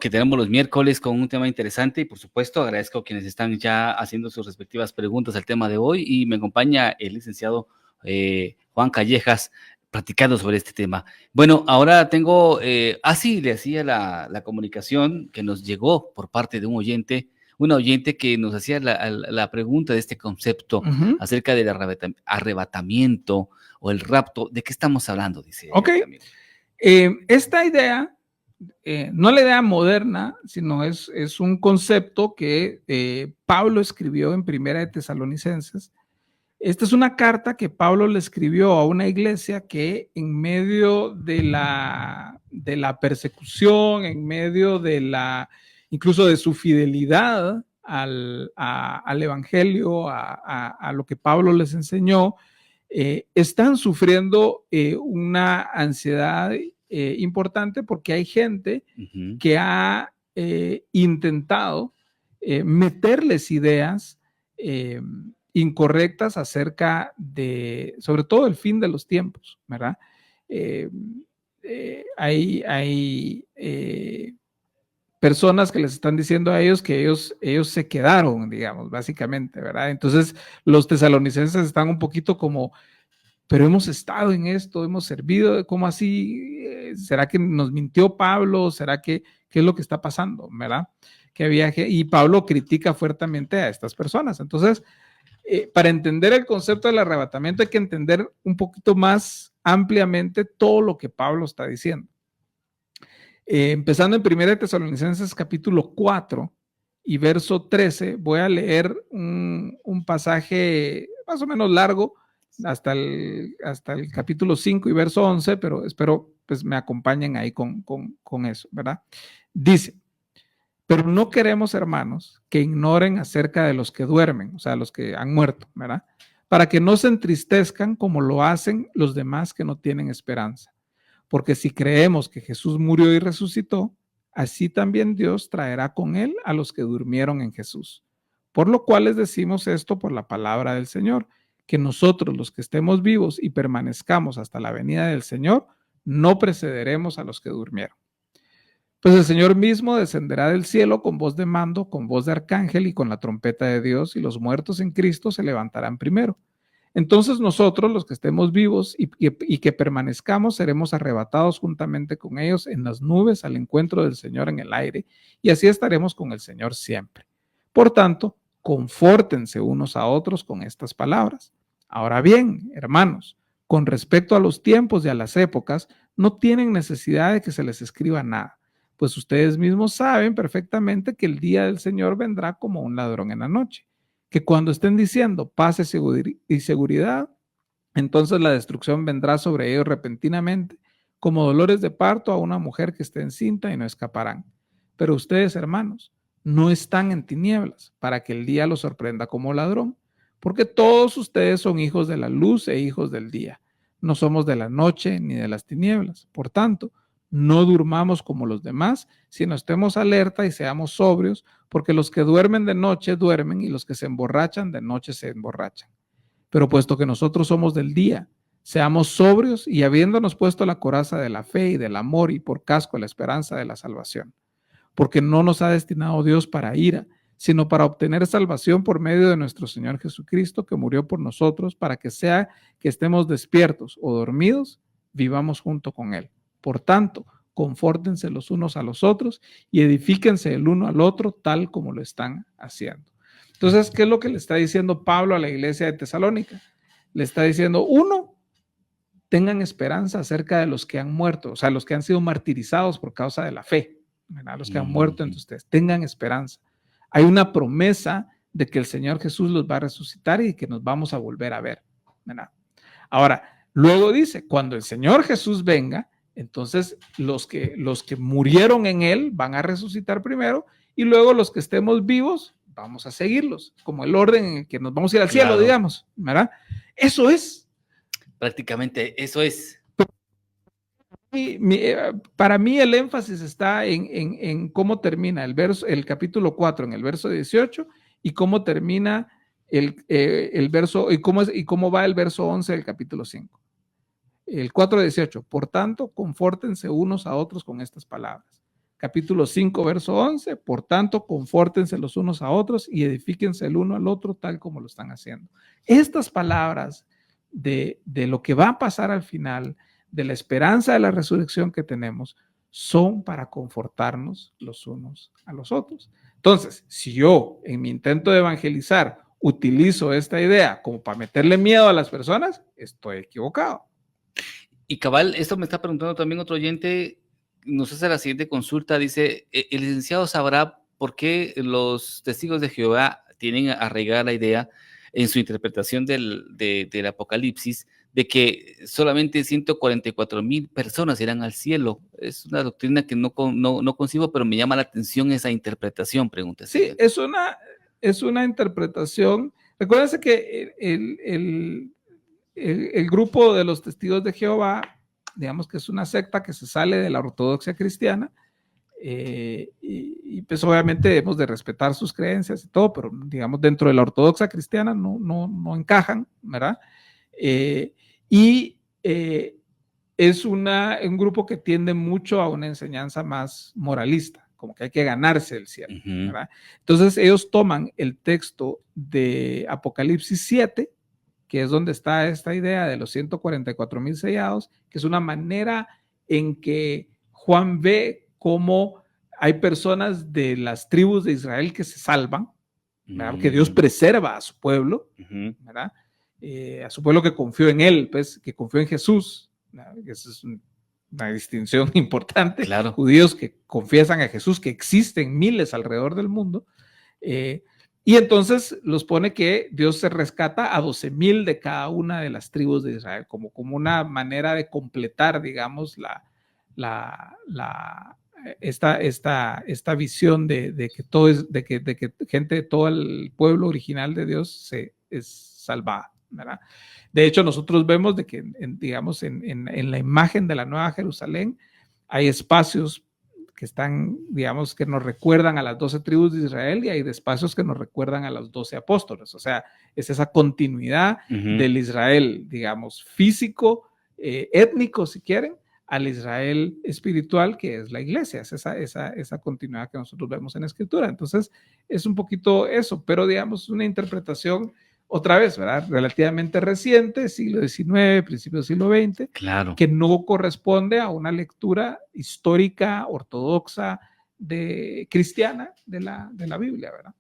que tenemos los miércoles con un tema interesante y por supuesto agradezco a quienes están ya haciendo sus respectivas preguntas al tema de hoy y me acompaña el licenciado Juan Callejas platicando sobre este tema. Bueno, ahora tengo, así le hacía la comunicación que nos llegó por parte de un oyente que nos hacía la pregunta de este concepto acerca del arrebatamiento o el rapto. ¿De qué estamos hablando? Dice. Ok. Esta idea, no la idea moderna, sino es un concepto que Pablo escribió en Primera de Tesalonicenses. Esta es una carta que Pablo le escribió a una iglesia que en medio de la persecución, en medio incluso de su fidelidad al evangelio, a lo que Pablo les enseñó, están sufriendo una ansiedad importante porque hay gente que ha intentado meterles ideas incorrectas acerca de, sobre todo, el fin de los tiempos, ¿verdad? Hay personas que les están diciendo a ellos que ellos se quedaron, digamos, básicamente, ¿verdad? Entonces, los tesalonicenses están un poquito como, pero hemos estado en esto, hemos servido, ¿cómo así? ¿Será que nos mintió Pablo? ¿Será que qué es lo que está pasando? ¿Verdad? Y Pablo critica fuertemente a estas personas. Entonces, para entender el concepto del arrebatamiento hay que entender un poquito más ampliamente todo lo que Pablo está diciendo. Empezando en 1 Tesalonicenses capítulo 4 y verso 13, voy a leer un pasaje más o menos largo hasta el capítulo 5 y verso 11, pero espero pues me acompañen ahí con eso, ¿verdad? Dice: pero no queremos, hermanos, que ignoren acerca de los que duermen, o sea, los que han muerto, ¿verdad? Para que no se entristezcan como lo hacen los demás que no tienen esperanza. Porque si creemos que Jesús murió y resucitó, así también Dios traerá con él a los que durmieron en Jesús. Por lo cual les decimos esto por la palabra del Señor, que nosotros los que estemos vivos y permanezcamos hasta la venida del Señor, no precederemos a los que durmieron. Pues el Señor mismo descenderá del cielo con voz de mando, con voz de arcángel y con la trompeta de Dios, y los muertos en Cristo se levantarán primero. Entonces nosotros, los que estemos vivos y que permanezcamos, seremos arrebatados juntamente con ellos en las nubes al encuentro del Señor en el aire, y así estaremos con el Señor siempre. Por tanto, confórtense unos a otros con estas palabras. Ahora bien, hermanos, con respecto a los tiempos y a las épocas, no tienen necesidad de que se les escriba nada, pues ustedes mismos saben perfectamente que el día del Señor vendrá como un ladrón en la noche, que cuando estén diciendo paz y seguridad, entonces la destrucción vendrá sobre ellos repentinamente, como dolores de parto a una mujer que esté encinta, y no escaparán. Pero ustedes, hermanos, no están en tinieblas para que el día los sorprenda como ladrón, porque todos ustedes son hijos de la luz e hijos del día. No somos de la noche ni de las tinieblas. Por tanto, no durmamos como los demás, sino estemos alerta y seamos sobrios, porque los que duermen de noche duermen y los que se emborrachan de noche se emborrachan. Pero puesto que nosotros somos del día, seamos sobrios y habiéndonos puesto la coraza de la fe y del amor y por casco la esperanza de la salvación. Porque no nos ha destinado Dios para ira, sino para obtener salvación por medio de nuestro Señor Jesucristo, que murió por nosotros, para que sea que estemos despiertos o dormidos, vivamos junto con Él. Por tanto, confórtense los unos a los otros y edifíquense el uno al otro tal como lo están haciendo. Entonces, ¿qué es lo que le está diciendo Pablo a la iglesia de Tesalónica? Le está diciendo, uno, tengan esperanza acerca de los que han muerto, o sea, los que han sido martirizados por causa de la fe, ¿verdad? Los que han muerto entre ustedes, tengan esperanza. Hay una promesa de que el Señor Jesús los va a resucitar y que nos vamos a volver a ver, ¿verdad? Ahora, luego dice, cuando el Señor Jesús venga, entonces los que murieron en él van a resucitar primero y luego los que estemos vivos vamos a seguirlos, como el orden en el que nos vamos a ir al cielo, digamos, ¿verdad? Eso es. Prácticamente, eso es. Para mí el énfasis está en cómo termina el capítulo 4 en el verso 18 y cómo termina el verso y cómo va el verso 11 del capítulo 5. El 4:18, por tanto, confórtense unos a otros con estas palabras. capítulo 5, verso 11, por tanto, confórtense los unos a otros y edifíquense el uno al otro tal como lo están haciendo. Estas palabras de lo que va a pasar al final, de la esperanza de la resurrección que tenemos, son para confortarnos los unos a los otros. Entonces, si yo en mi intento de evangelizar utilizo esta idea como para meterle miedo a las personas, estoy equivocado. Y cabal, esto me está preguntando también otro oyente, nos hace la siguiente consulta, dice, el licenciado sabrá por qué los testigos de Jehová tienen arraigada la idea en su interpretación del Apocalipsis de que solamente 144,000 personas irán al cielo. Es una doctrina que no concibo, pero me llama la atención esa interpretación, pregunta. Sí, es una interpretación. Recuérdense que el grupo de los testigos de Jehová, digamos que es una secta que se sale de la ortodoxia cristiana, y pues obviamente debemos de respetar sus creencias y todo, pero digamos dentro de la ortodoxia cristiana no encajan, ¿verdad? Es un grupo que tiende mucho a una enseñanza más moralista, como que hay que ganarse el cielo, ¿verdad? Entonces ellos toman el texto de Apocalipsis 7, que es donde está esta idea de los 144,000 sellados, que es una manera en que Juan ve cómo hay personas de las tribus de Israel que se salvan, ¿verdad? Que Dios preserva a su pueblo, ¿verdad? A su pueblo que confió en él, pues, que confió en Jesús, ¿verdad? Esa es una distinción importante. Claro. Judíos que confiesan a Jesús, que existen miles alrededor del mundo, y entonces los pone que Dios se rescata a 12,000 de cada una de las tribus de Israel, como una manera de completar, digamos, esta visión de que todo es, de que gente de todo el pueblo original de Dios es salvada, ¿verdad? De hecho, nosotros vemos de que, digamos, en la imagen de la Nueva Jerusalén hay espacios que están, digamos, que nos recuerdan a las 12 tribus de Israel, y hay espacios que nos recuerdan a los 12 apóstoles. O sea, es esa continuidad del Israel, digamos, físico, étnico, si quieren, al Israel espiritual, que es la iglesia. Es esa continuidad que nosotros vemos en la Escritura. Entonces, es un poquito eso, pero digamos, una interpretación, otra vez, ¿verdad? Relativamente reciente, siglo XIX, principio del siglo XX, claro, que no corresponde a una lectura histórica, ortodoxa, cristiana de la Biblia, ¿verdad?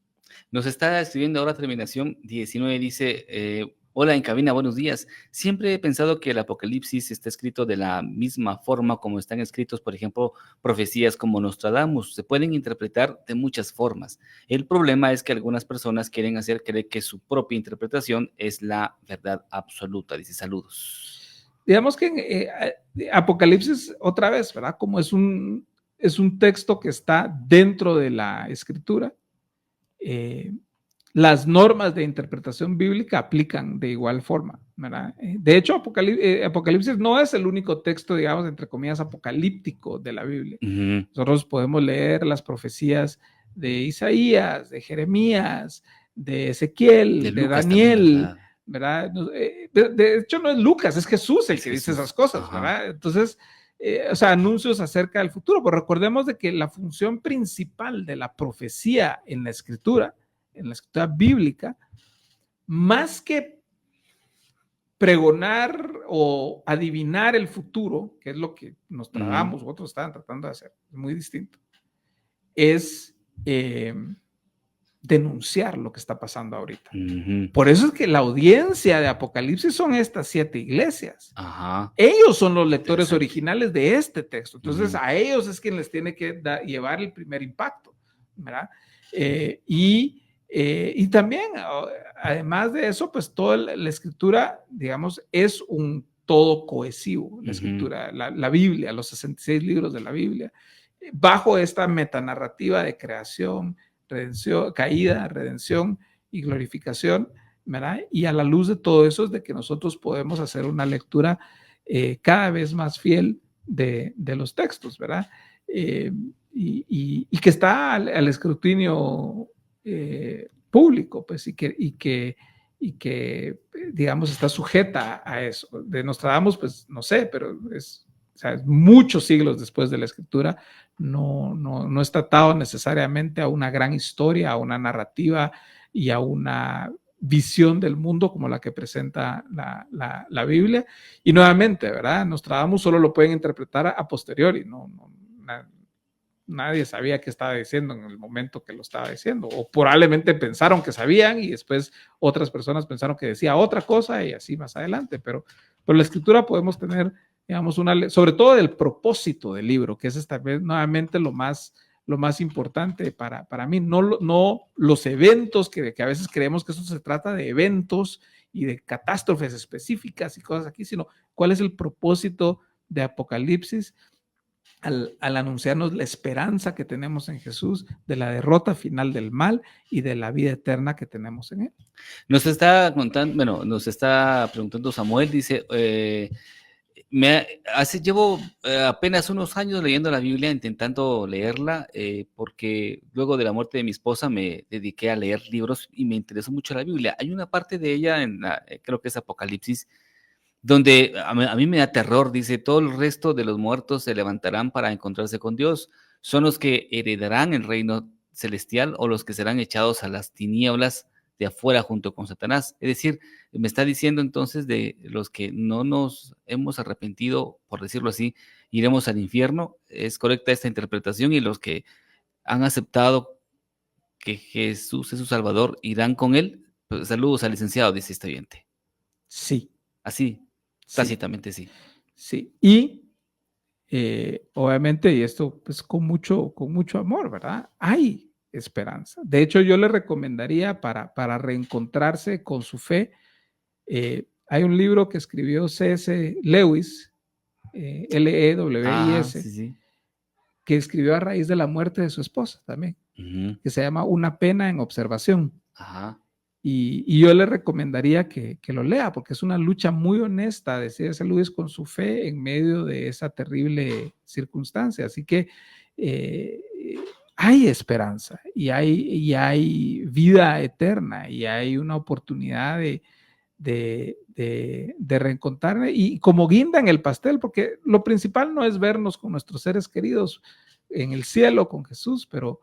Nos está escribiendo ahora terminación 19, dice, hola en cabina, buenos días. Siempre he pensado que el Apocalipsis está escrito de la misma forma como están escritos, por ejemplo, profecías como Nostradamus. Se pueden interpretar de muchas formas. El problema es que algunas personas quieren hacer creer que su propia interpretación es la verdad absoluta. Dice, saludos. Digamos que Apocalipsis, otra vez, ¿verdad? Como es un texto que está dentro de la Escritura, las normas de interpretación bíblica aplican de igual forma, ¿verdad? De hecho, Apocalipsis no es el único texto, digamos, entre comillas, apocalíptico de la Biblia. Nosotros podemos leer las profecías de Isaías, de Jeremías, de Ezequiel, de Daniel, también, ¿verdad? De hecho, no es Lucas, es Jesús el que dice esas cosas, ¿verdad? Entonces, o sea, anuncios acerca del futuro, pero recordemos de que la función principal de la profecía en la Escritura bíblica, más que pregonar o adivinar el futuro, que es lo que Nostradamus, otros estaban tratando de hacer, es muy distinto, es denunciar lo que está pasando ahorita. Por eso es que la audiencia de Apocalipsis son estas 7 iglesias. Ellos son los lectores originales de este texto. Entonces, a ellos es quien les tiene que llevar el primer impacto, ¿verdad? Y también, además de eso, pues toda la Escritura, digamos, es un todo cohesivo. La Escritura, la Biblia, los 66 libros de la Biblia, bajo esta metanarrativa de creación, redención, caída, redención y glorificación, ¿verdad? Y a la luz de todo eso es de que nosotros podemos hacer una lectura cada vez más fiel de los textos, ¿verdad? Y que está al escrutinio público, pues, y que digamos está sujeta a eso. De Nostradamus, pues no sé, pero es sea, muchos siglos después de la escritura, no está atado necesariamente a una gran historia, a una narrativa y a una visión del mundo como la que presenta la Biblia. Y nuevamente, ¿verdad? Nostradamus solo lo pueden interpretar a posteriori, nadie sabía qué estaba diciendo en el momento que lo estaba diciendo, o probablemente pensaron que sabían y después otras personas pensaron que decía otra cosa y así más adelante, pero la escritura podemos tener, digamos, sobre todo del propósito del libro, que es esta vez nuevamente lo más importante para mí, no los eventos que a veces creemos que eso se trata de eventos y de catástrofes específicas y cosas aquí, sino cuál es el propósito de Apocalipsis al anunciarnos la esperanza que tenemos en Jesús, de la derrota final del mal y de la vida eterna que tenemos en él. Nos está preguntando Samuel, dice, llevo apenas unos años leyendo la Biblia, intentando leerla, porque luego de la muerte de mi esposa me dediqué a leer libros y me interesó mucho la Biblia. Hay una parte de ella, creo que es Apocalipsis, donde a mí me da terror, dice, todo el resto de los muertos se levantarán para encontrarse con Dios. ¿Son los que heredarán el reino celestial o los que serán echados a las tinieblas de afuera junto con Satanás? Es decir, me está diciendo entonces de los que no nos hemos arrepentido, por decirlo así, iremos al infierno. ¿Es correcta esta interpretación? Y los que han aceptado que Jesús es su Salvador, ¿irán con él? Pues, saludos al licenciado, dice este oyente. Sí. Así. Tácitamente sí. Sí, y obviamente, y esto pues con mucho amor, ¿verdad? Hay esperanza. De hecho, yo le recomendaría para reencontrarse con su fe, hay un libro que escribió C.S. Lewis, Lewis, sí. que escribió a raíz de la muerte de su esposa también, que se llama Una pena en observación. Ajá. Y yo le recomendaría que lo lea, porque es una lucha muy honesta de C.S. Lewis con su fe en medio de esa terrible circunstancia. Así que hay esperanza y hay vida eterna y hay una oportunidad de reencontrarme y como guinda en el pastel, porque lo principal no es vernos con nuestros seres queridos en el cielo con Jesús, pero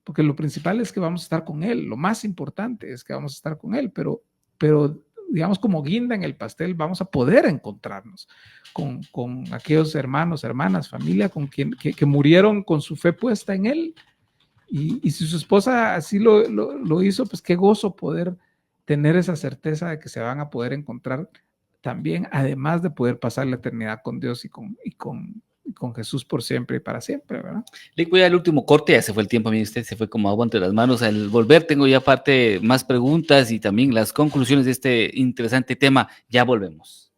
porque lo principal es que vamos a estar con él, lo más importante es que vamos a estar con él, pero digamos como guinda en el pastel vamos a poder encontrarnos con aquellos hermanos, hermanas, familia con quien que murieron con su fe puesta en él, y si su esposa así lo hizo, pues qué gozo poder tener esa certeza de que se van a poder encontrar también, además de poder pasar la eternidad con Dios y con Jesús por siempre y para siempre, ¿verdad? Le voy al último corte, ya se fue el tiempo, mire usted, se fue como agua entre las manos. Al volver tengo ya más preguntas y también las conclusiones de este interesante tema. Ya volvemos.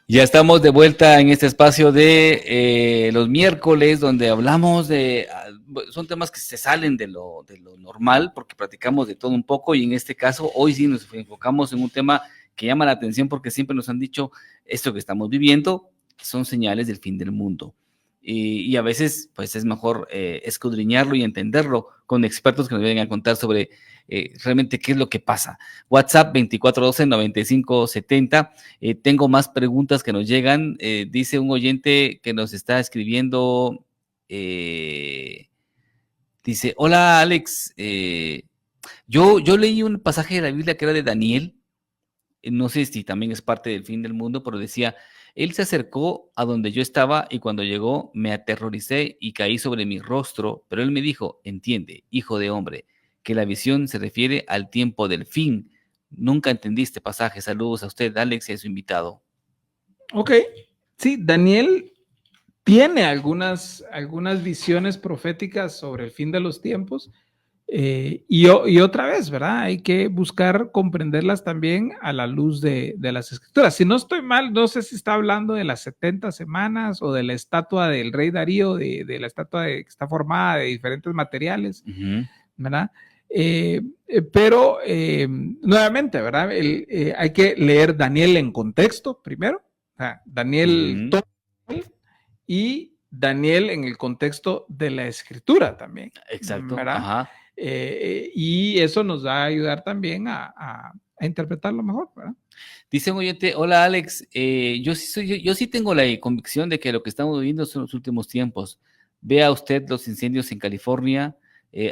Ya estamos de vuelta en este espacio de los miércoles, donde hablamos de, son temas que se salen de lo normal, porque platicamos de todo un poco, y en este caso, hoy sí nos enfocamos en un tema que llama la atención, porque siempre nos han dicho, esto que estamos viviendo son señales del fin del mundo. Y a veces, pues es mejor escudriñarlo y entenderlo con expertos que nos vengan a contar sobre realmente qué es lo que pasa. WhatsApp 2412-9570. Tengo más preguntas que nos llegan. Dice un oyente que nos está escribiendo, dice, hola Alex, yo leí un pasaje de la Biblia que era de Daniel, no sé si también es parte del fin del mundo, pero decía, él se acercó a donde yo estaba y cuando llegó me aterroricé y caí sobre mi rostro, pero él me dijo, entiende, hijo de hombre, que la visión se refiere al tiempo del fin. Nunca entendí este pasaje. Saludos a usted, Alex, y a su invitado. Ok, sí, Daniel tiene algunas visiones proféticas sobre el fin de los tiempos. Y otra vez, ¿verdad? Hay que buscar comprenderlas también a la luz de las escrituras. Si no estoy mal, no sé si está hablando de las 70 semanas o de la estatua del rey Darío, de la estatua que está formada de diferentes materiales, ¿verdad? Pero nuevamente, ¿verdad? Hay que leer Daniel en contexto primero. O sea, Daniel y Daniel en el contexto de la escritura también. Exacto. ¿Verdad? Ajá. Y eso nos va a ayudar también a interpretarlo mejor, ¿verdad? Dice un oyente, hola Alex, yo sí tengo la convicción de que lo que estamos viviendo son los últimos tiempos. Vea usted los incendios en California,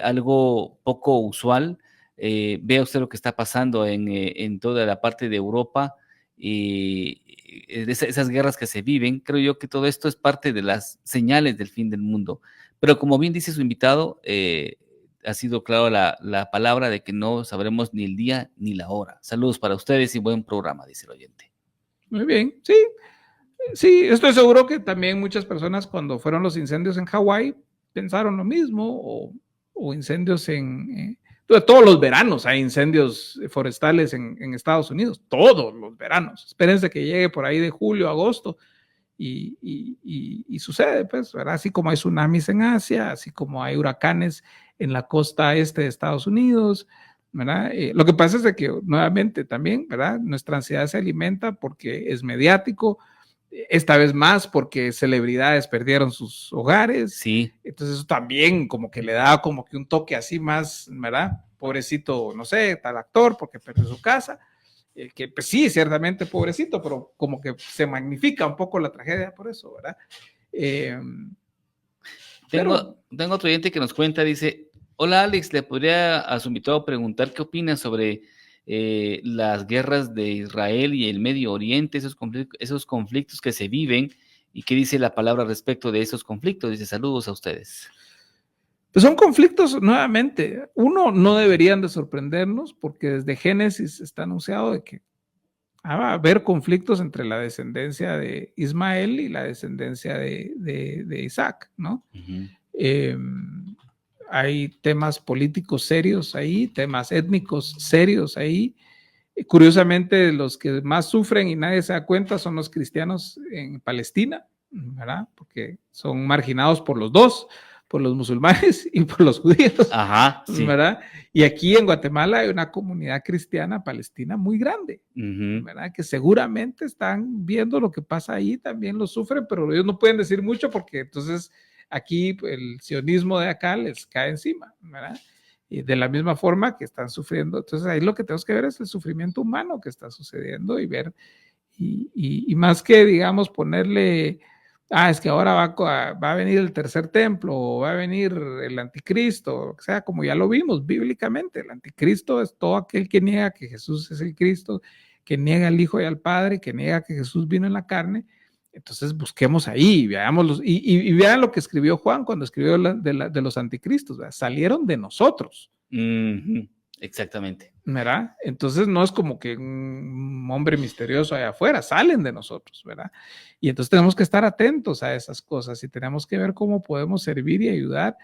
algo poco usual. Vea usted lo que está pasando en toda la parte de Europa y esas guerras que se viven. Creo yo que todo esto es parte de las señales del fin del mundo. Pero como bien dice su invitado, ha sido claro la palabra de que no sabremos ni el día ni la hora. Saludos para ustedes y buen programa, dice el oyente. Muy bien, sí. Sí, estoy seguro que también muchas personas cuando fueron los incendios en Hawái pensaron lo mismo, o incendios todos los veranos hay incendios forestales en Estados Unidos, todos los veranos. Espérense que llegue por ahí de julio, agosto, y sucede, pues, ¿verdad? Así como hay tsunamis en Asia, así como hay huracanes en la costa este de Estados Unidos, ¿verdad? Lo que pasa es de que, nuevamente, también, ¿verdad? Nuestra ansiedad se alimenta porque es mediático, esta vez más porque celebridades perdieron sus hogares. Sí. Entonces eso también como que le da como que un toque así más, ¿verdad? Pobrecito, no sé, tal actor porque perdió su casa. Que pues sí, ciertamente pobrecito, pero como que se magnifica un poco la tragedia por eso, ¿verdad? Tengo otro oyente que nos cuenta, dice, hola Alex, le podría a su invitado preguntar qué opina sobre las guerras de Israel y el Medio Oriente, esos conflictos que se viven, y qué dice la palabra respecto de esos conflictos. Dice, saludos a ustedes. Pues son conflictos, nuevamente, no deberían de sorprendernos porque desde Génesis está anunciado de que va a haber conflictos entre la descendencia de Ismael y la descendencia de Isaac, ¿no? Hay temas políticos serios ahí, temas étnicos serios ahí. Curiosamente, los que más sufren y nadie se da cuenta son los cristianos en Palestina, ¿verdad? Porque son marginados por los dos, por los musulmanes y por los judíos. Ajá, sí. ¿Verdad? Y aquí en Guatemala hay una comunidad cristiana palestina muy grande, ¿verdad? Que seguramente están viendo lo que pasa ahí, también lo sufren, pero ellos no pueden decir mucho porque entonces aquí el sionismo de acá les cae encima, ¿verdad? Y de la misma forma que están sufriendo. Entonces ahí lo que tenemos que ver es el sufrimiento humano que está sucediendo y ver, y más que, digamos, ponerle, es que ahora va a venir el tercer templo, o va a venir el anticristo, o sea, como ya lo vimos bíblicamente, el anticristo es todo aquel que niega que Jesús es el Cristo, que niega al Hijo y al Padre, que niega que Jesús vino en la carne. Entonces busquemos ahí, veámoslos, y vean lo que escribió Juan cuando escribió de los anticristos, ¿verdad? Salieron de nosotros. Exactamente. ¿Verdad? Entonces no es como que un hombre misterioso allá afuera, salen de nosotros, ¿verdad? Y entonces tenemos que estar atentos a esas cosas y tenemos que ver cómo podemos servir y ayudar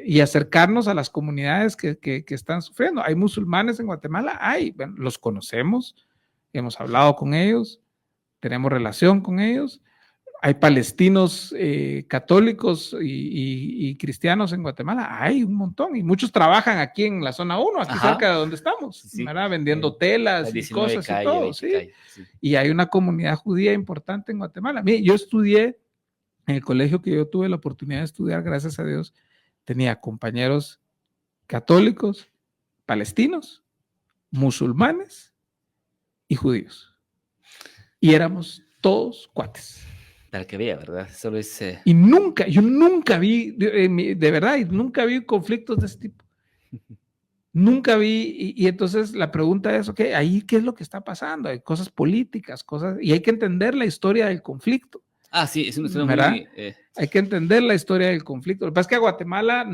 y acercarnos a las comunidades que están sufriendo. Hay musulmanes en Guatemala, bueno, los conocemos, hemos hablado con ellos, tenemos relación con ellos. Hay palestinos católicos y cristianos en Guatemala, hay un montón, y muchos trabajan aquí en la zona 1, aquí cerca de donde estamos, sí. ¿Verdad? Vendiendo telas y cosas y todo, sí. Sí. Y hay una comunidad judía importante en Guatemala. Mire, yo estudié en el colegio que yo tuve la oportunidad de estudiar, gracias a Dios, tenía compañeros católicos, palestinos, musulmanes y judíos. Y éramos todos cuates. Para que vea, ¿verdad? Solo es... Y yo nunca vi, de verdad, nunca vi conflictos de ese tipo. Nunca vi, y entonces la pregunta es, ok, ahí ¿qué es lo que está pasando? Hay cosas políticas, y hay que entender la historia del conflicto. Ah, sí, es una historia muy... Hay que entender la historia del conflicto. Lo que pasa es que a Guatemala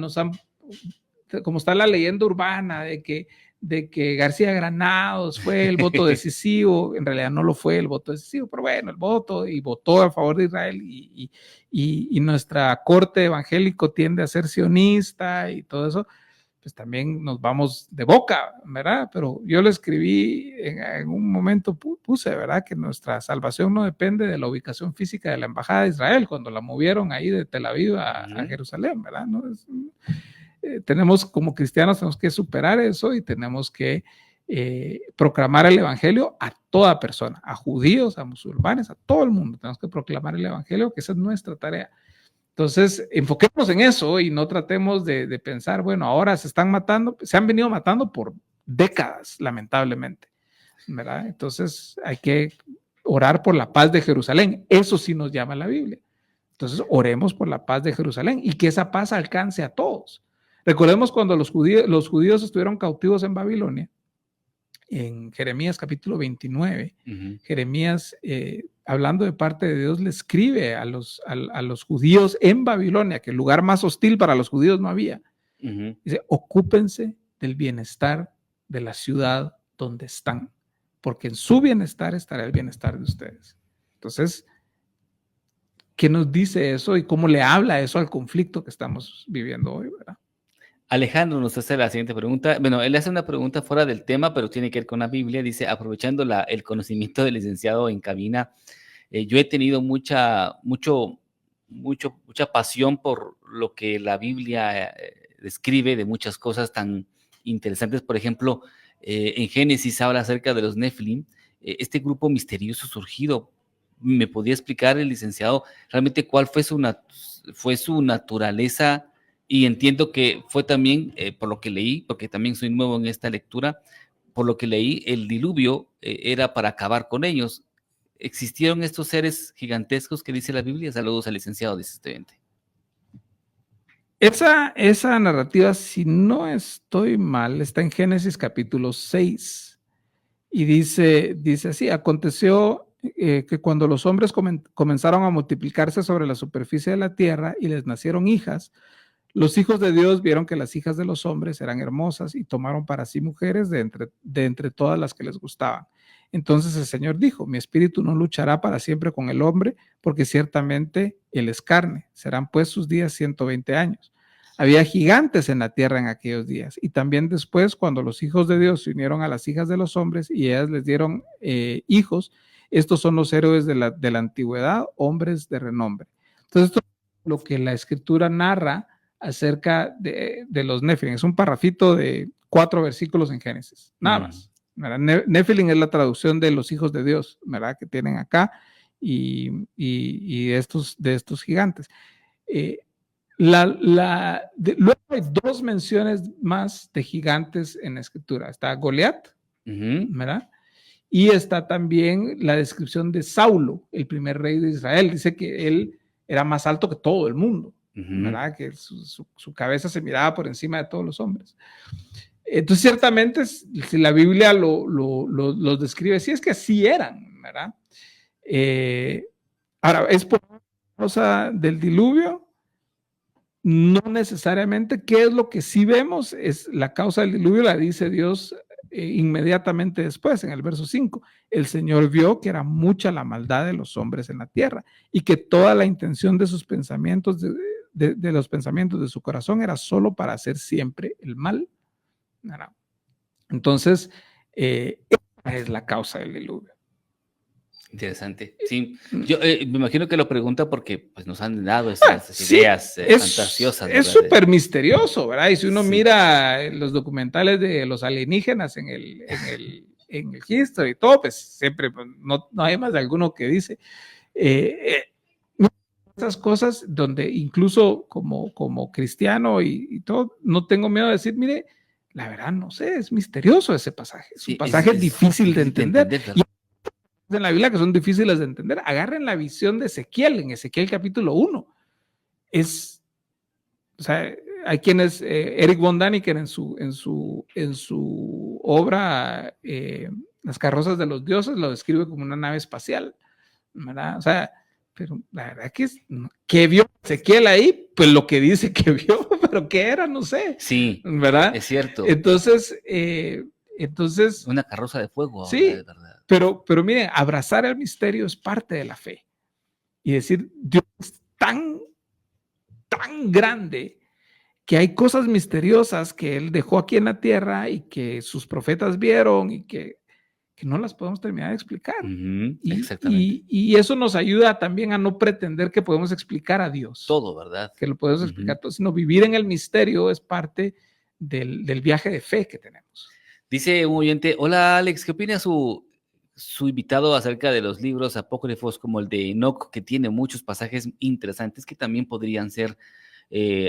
como está la leyenda urbana de que García Granados fue el voto decisivo, en realidad no lo fue el voto decisivo, pero bueno, el voto, y votó a favor de Israel, y nuestra corte evangélico tiende a ser sionista y todo eso, pues también nos vamos de boca, ¿verdad? Pero yo lo escribí en un momento, puse, ¿verdad? Que nuestra salvación no depende de la ubicación física de la embajada de Israel, cuando la movieron ahí de Tel Aviv a Jerusalén, ¿verdad? ¿No? Tenemos como cristianos, tenemos que superar eso y tenemos que proclamar el evangelio a toda persona, a judíos, a musulmanes, a todo el mundo. Tenemos que proclamar el evangelio, que esa es nuestra tarea. Entonces, enfoquémonos en eso y no tratemos de pensar, bueno, ahora se están matando, se han venido matando por décadas, lamentablemente, ¿verdad? Entonces, hay que orar por la paz de Jerusalén. Eso sí nos llama la Biblia. Entonces, oremos por la paz de Jerusalén y que esa paz alcance a todos. Recordemos cuando los judíos estuvieron cautivos en Babilonia, en Jeremías capítulo 29, Jeremías, hablando de parte de Dios, le escribe a los judíos en Babilonia, que el lugar más hostil para los judíos no había. Dice, ocúpense del bienestar de la ciudad donde están, porque en su bienestar estará el bienestar de ustedes. Entonces, ¿qué nos dice eso y cómo le habla eso al conflicto que estamos viviendo hoy, verdad? Alejandro nos hace la siguiente pregunta. Bueno, él hace una pregunta fuera del tema, pero tiene que ver con la Biblia. Dice, aprovechando el conocimiento del licenciado en cabina, yo he tenido mucha pasión por lo que la Biblia describe de muchas cosas tan interesantes. Por ejemplo, en Génesis habla acerca de los Nefilim, este grupo misterioso surgido. ¿Me podría explicar el licenciado realmente cuál fue su naturaleza? Y entiendo que fue también, por lo que leí, porque también soy nuevo en esta lectura, por lo que leí, el diluvio era para acabar con ellos. ¿Existieron estos seres gigantescos que dice la Biblia? Saludos al licenciado, dice estudiante. Esa narrativa, si no estoy mal, está en Génesis capítulo 6. Y dice así, aconteció que cuando los hombres comenzaron a multiplicarse sobre la superficie de la tierra y les nacieron hijas, los hijos de Dios vieron que las hijas de los hombres eran hermosas y tomaron para sí mujeres de entre todas las que les gustaban. Entonces el Señor dijo, mi espíritu no luchará para siempre con el hombre, porque ciertamente él es carne. Serán pues sus días 120 años. Había gigantes en la tierra en aquellos días. Y también después, cuando los hijos de Dios se unieron a las hijas de los hombres y ellas les dieron hijos, estos son los héroes de la antigüedad, hombres de renombre. Entonces esto es lo que la Escritura narra acerca de los Nefilim. Es un parrafito de 4 versículos en Génesis, nada más. Nefilim es la traducción de los hijos de Dios, ¿verdad? Que tienen acá y de estos gigantes. Luego hay 2 menciones más de gigantes en la Escritura. Está Goliat, ¿verdad? Y está también la descripción de Saulo, el primer rey de Israel. Dice que él era más alto que todo el mundo, ¿verdad? Que su cabeza se miraba por encima de todos los hombres. Entonces, ciertamente, si la Biblia los describe, sí es que así eran, ¿verdad? Ahora, ¿es por causa del diluvio? No necesariamente. ¿Qué es lo que sí vemos? Es la causa del diluvio, la dice Dios inmediatamente después, en el verso 5. El Señor vio que era mucha la maldad de los hombres en la tierra y que toda la intención de sus pensamientos de los pensamientos de su corazón era solo para hacer siempre el mal. ¿Verdad? Entonces, esa es la causa del diluvio. Interesante. Sí, yo me imagino que lo pregunta porque pues, nos han dado esas ideas fantasiosas. Es súper misterioso, ¿verdad? Y si uno Sí. mira los documentales de los alienígenas en el History y todo, pues siempre pues, no hay más de alguno que dice estas cosas donde incluso como cristiano y todo, no tengo miedo de decir, mire, la verdad no sé, es misterioso ese pasaje. Es un pasaje difícil de entender. Y en la Biblia que son difíciles de entender. Agarren la visión de Ezequiel, en Ezequiel capítulo 1. O sea, hay quienes, Eric von Daniken en su obra Las carrozas de los dioses lo describe como una nave espacial, ¿verdad? O sea, pero la verdad que ¿qué vio Ezequiel ahí? Pues lo que dice que vio, pero ¿qué era? No sé. Sí, ¿verdad? Es cierto. Entonces, una carroza de fuego. Sí, de verdad. Pero miren, abrazar el misterio es parte de la fe. Y decir, Dios es tan grande que hay cosas misteriosas que Él dejó aquí en la tierra y que sus profetas vieron y que no las podemos terminar de explicar. Exactamente. Y eso nos ayuda también a no pretender que podemos explicar a Dios. Todo, ¿verdad? Que lo podemos explicar todo, sino vivir en el misterio es parte del viaje de fe que tenemos. Dice un oyente, hola Alex, ¿qué opina su invitado acerca de los libros apócrifos como el de Enoch, que tiene muchos pasajes interesantes que también podrían ser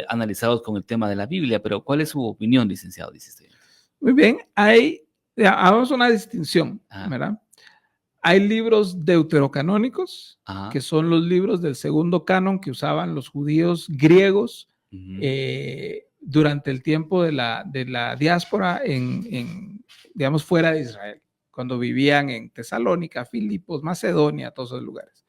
analizados con el tema de la Biblia? Pero ¿cuál es su opinión, licenciado? Dice usted. Muy bien, hagamos una distinción, ¿verdad? Hay libros deuterocanónicos, que son los libros del segundo canon que usaban los judíos griegos durante el tiempo de la diáspora digamos, fuera de Israel, cuando vivían en Tesalónica, Filipos, Macedonia, todos esos lugares.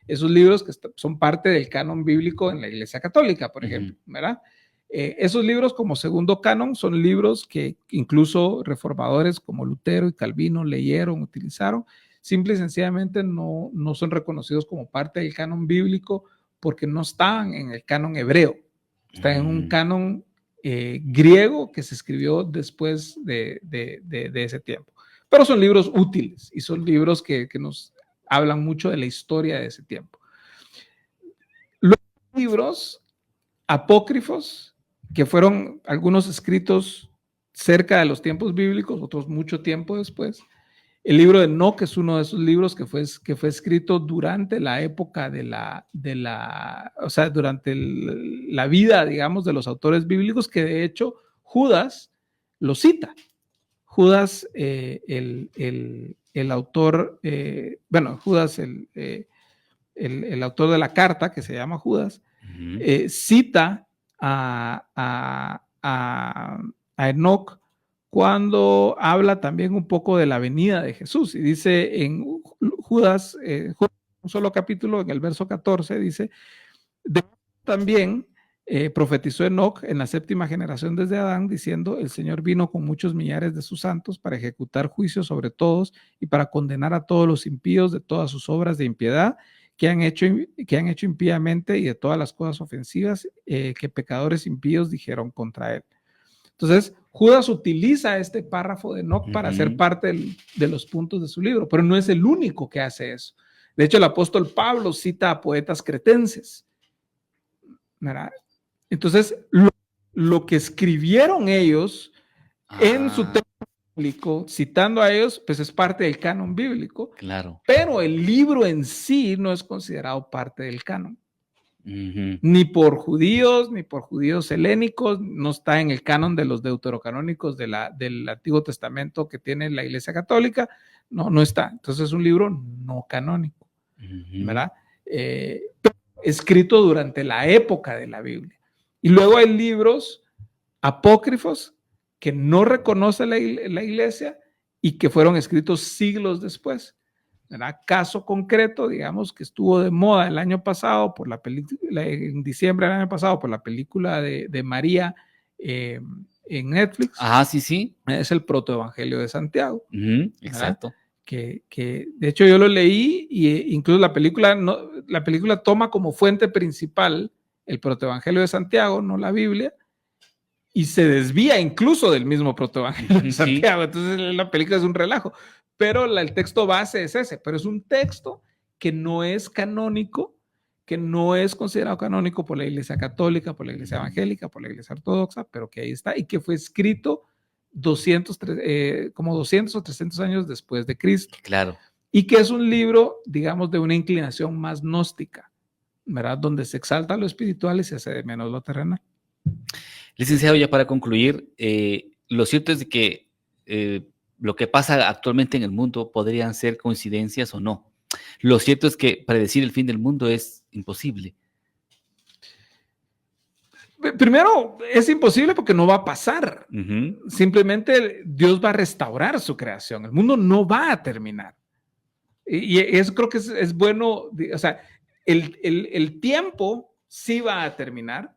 Esos libros que son parte del canon bíblico en la Iglesia Católica, por ejemplo, ¿verdad? Esos libros como segundo canon son libros que incluso reformadores como Lutero y Calvino leyeron, utilizaron, simple y sencillamente no son reconocidos como parte del canon bíblico porque no están en el canon hebreo, están en un canon griego que se escribió después de ese tiempo. Pero son libros útiles y son libros que nos hablan mucho de la historia de ese tiempo. Los libros apócrifos, que fueron algunos escritos cerca de los tiempos bíblicos, otros mucho tiempo después. El libro de Enoch es uno de esos libros que fue escrito durante la época o sea, durante la vida, digamos, de los autores bíblicos, que de hecho Judas lo cita. Judas, el autor, Judas, el autor de la carta, que se llama Judas, cita a Enoch cuando habla también un poco de la venida de Jesús. Y dice en Judas, un solo capítulo, en el verso 14, dice, también profetizó Enoch en la 7ª generación desde Adán, diciendo, el Señor vino con muchos millares de sus santos para ejecutar juicio sobre todos y para condenar a todos los impíos de todas sus obras de impiedad que han hecho impíamente y de todas las cosas ofensivas que pecadores impíos dijeron contra él. Entonces, Judas utiliza este párrafo de Enoch para ser parte de los puntos de su libro, pero no es el único que hace eso. De hecho, el apóstol Pablo cita a poetas cretenses, ¿verdad? Entonces, lo que escribieron ellos en su texto bíblico, citando a ellos, pues es parte del canon bíblico. Claro. Pero el libro en sí no es considerado parte del canon. Ni por judíos, ni por judíos helénicos, no está en el canon de los deuterocanónicos del Antiguo Testamento que tiene la Iglesia Católica, no está. Entonces es un libro no canónico, ¿verdad? Escrito durante la época de la Biblia. Y luego hay libros apócrifos que no reconoce la Iglesia y que fueron escritos siglos después. ¿Verdad? Caso concreto, digamos, que estuvo de moda el año pasado por la película, en diciembre del año pasado, por la película de María en Netflix. Sí. Es el protoevangelio de Santiago. Exacto. Que de hecho yo lo leí y incluso la película toma como fuente principal el protoevangelio de Santiago, no la Biblia, y se desvía incluso del mismo protoevangelio de Santiago. Entonces la película es un relajo, pero el texto base es ese, pero es un texto que no es canónico, que no es considerado canónico por la Iglesia Católica, por la Iglesia Evangélica, por la Iglesia Ortodoxa, pero que ahí está y que fue escrito como 200 o 300 años después de Cristo. Claro. Y que es un libro, digamos, de una inclinación más gnóstica, ¿verdad? Donde se exalta lo espiritual y se hace de menos lo terrenal. Licenciado, ya para concluir, lo cierto es de que lo que pasa actualmente en el mundo podrían ser coincidencias o no. Lo cierto es que predecir el fin del mundo es imposible. Primero, es imposible porque no va a pasar. Uh-huh. Simplemente Dios va a restaurar su creación. El mundo no va a terminar. Y eso creo que es bueno. O sea, el tiempo sí va a terminar,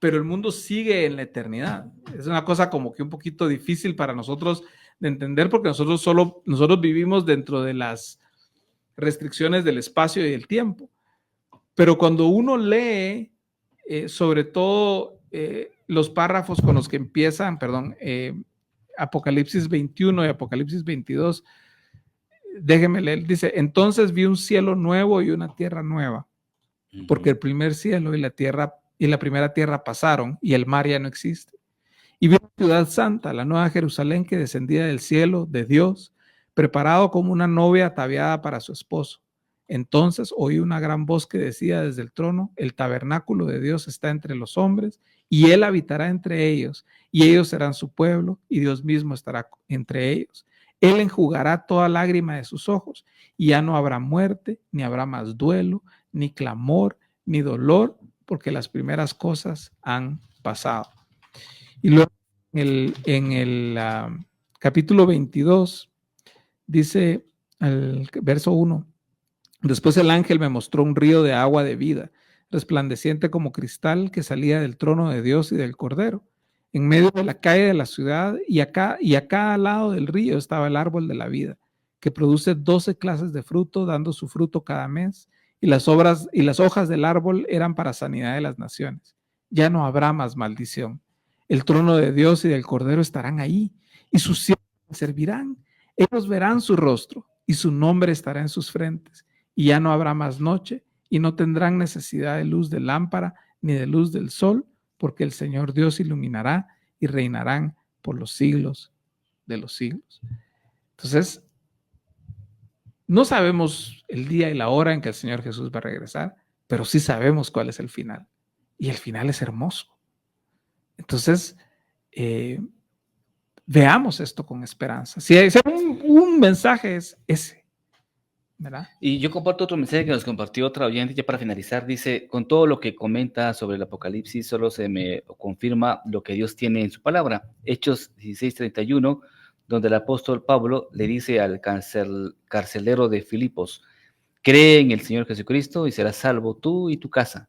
pero el mundo sigue en la eternidad. Es una cosa como que un poquito difícil para nosotros de entender porque nosotros vivimos dentro de las restricciones del espacio y del tiempo. Pero cuando uno lee, sobre todo los párrafos con los que empiezan, Apocalipsis 21 y Apocalipsis 22, déjeme leer, dice, entonces vi un cielo nuevo y una tierra nueva, porque el primer cielo y la primera tierra pasaron y el mar ya no existe. Y vi una ciudad santa, la nueva Jerusalén que descendía del cielo de Dios, preparado como una novia ataviada para su esposo. Entonces oí una gran voz que decía desde el trono, el tabernáculo de Dios está entre los hombres y él habitará entre ellos y ellos serán su pueblo y Dios mismo estará entre ellos. Él enjugará toda lágrima de sus ojos y ya no habrá muerte, ni habrá más duelo, ni clamor, ni dolor, porque las primeras cosas han pasado. Y luego en el capítulo 22 dice el verso 1, después el ángel me mostró un río de agua de vida, resplandeciente como cristal que salía del trono de Dios y del Cordero. En medio de la calle de la ciudad y a cada lado del río estaba el árbol de la vida, que produce 12 clases de fruto, dando su fruto cada mes, y las hojas del árbol eran para sanidad de las naciones. Ya no habrá más maldición. El trono de Dios y del Cordero estarán ahí, y sus siervos servirán. Ellos verán su rostro, y su nombre estará en sus frentes, y ya no habrá más noche, y no tendrán necesidad de luz de lámpara, ni de luz del sol, porque el Señor Dios iluminará y reinarán por los siglos de los siglos. Entonces, no sabemos el día y la hora en que el Señor Jesús va a regresar, pero sí sabemos cuál es el final. Y el final es hermoso. Entonces, veamos esto con esperanza. Si hay un mensaje es ese. ¿Verdad? Y yo comparto otro mensaje que nos compartió otra oyente ya para finalizar. Dice, con todo lo que comenta sobre el Apocalipsis, solo se me confirma lo que Dios tiene en su palabra. Hechos 16:31, donde el apóstol Pablo le dice al carcelero de Filipos, cree en el Señor Jesucristo y serás salvo tú y tu casa.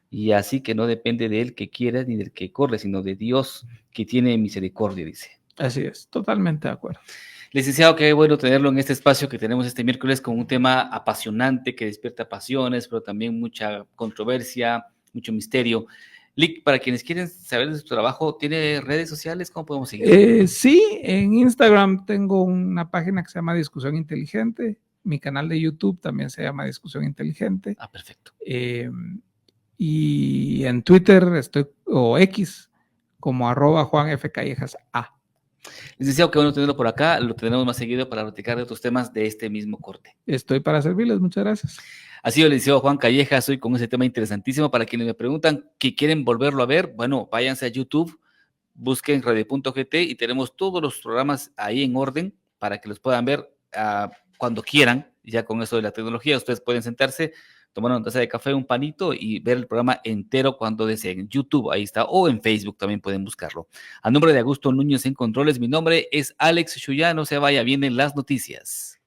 Y así que no depende de él que quiera ni del que corre, sino de Dios que tiene misericordia, dice. Así es, totalmente de acuerdo. Licenciado, qué bueno tenerlo en este espacio que tenemos este miércoles con un tema apasionante que despierta pasiones, pero también mucha controversia, mucho misterio. Lick, para quienes quieren saber de su trabajo, ¿tiene redes sociales? ¿Cómo podemos seguir? Sí, en Instagram tengo una página que se llama Discusión Inteligente. Mi canal de YouTube también se llama Discusión Inteligente. Ah, perfecto. Y en Twitter o X, como @JuanFCallejasA. Licenciado, qué bueno tenerlo por acá. Lo tenemos más seguido para platicar de otros temas de este mismo corte. Estoy para servirles. Muchas gracias. Ha sido el licenciado Juan Callejas hoy con ese tema interesantísimo. Para quienes me preguntan que quieren volverlo a ver, bueno, váyanse a YouTube, busquen radio.gt y tenemos todos los programas ahí en orden para que los puedan ver cuando quieran. Ya con eso de la tecnología, ustedes pueden sentarse, tomar una taza de café, un panito y ver el programa entero cuando deseen. En YouTube, ahí está, o en Facebook también pueden buscarlo. A nombre de Augusto Núñez en Controles, mi nombre es Alex Chuyá. No se vaya, vienen las noticias.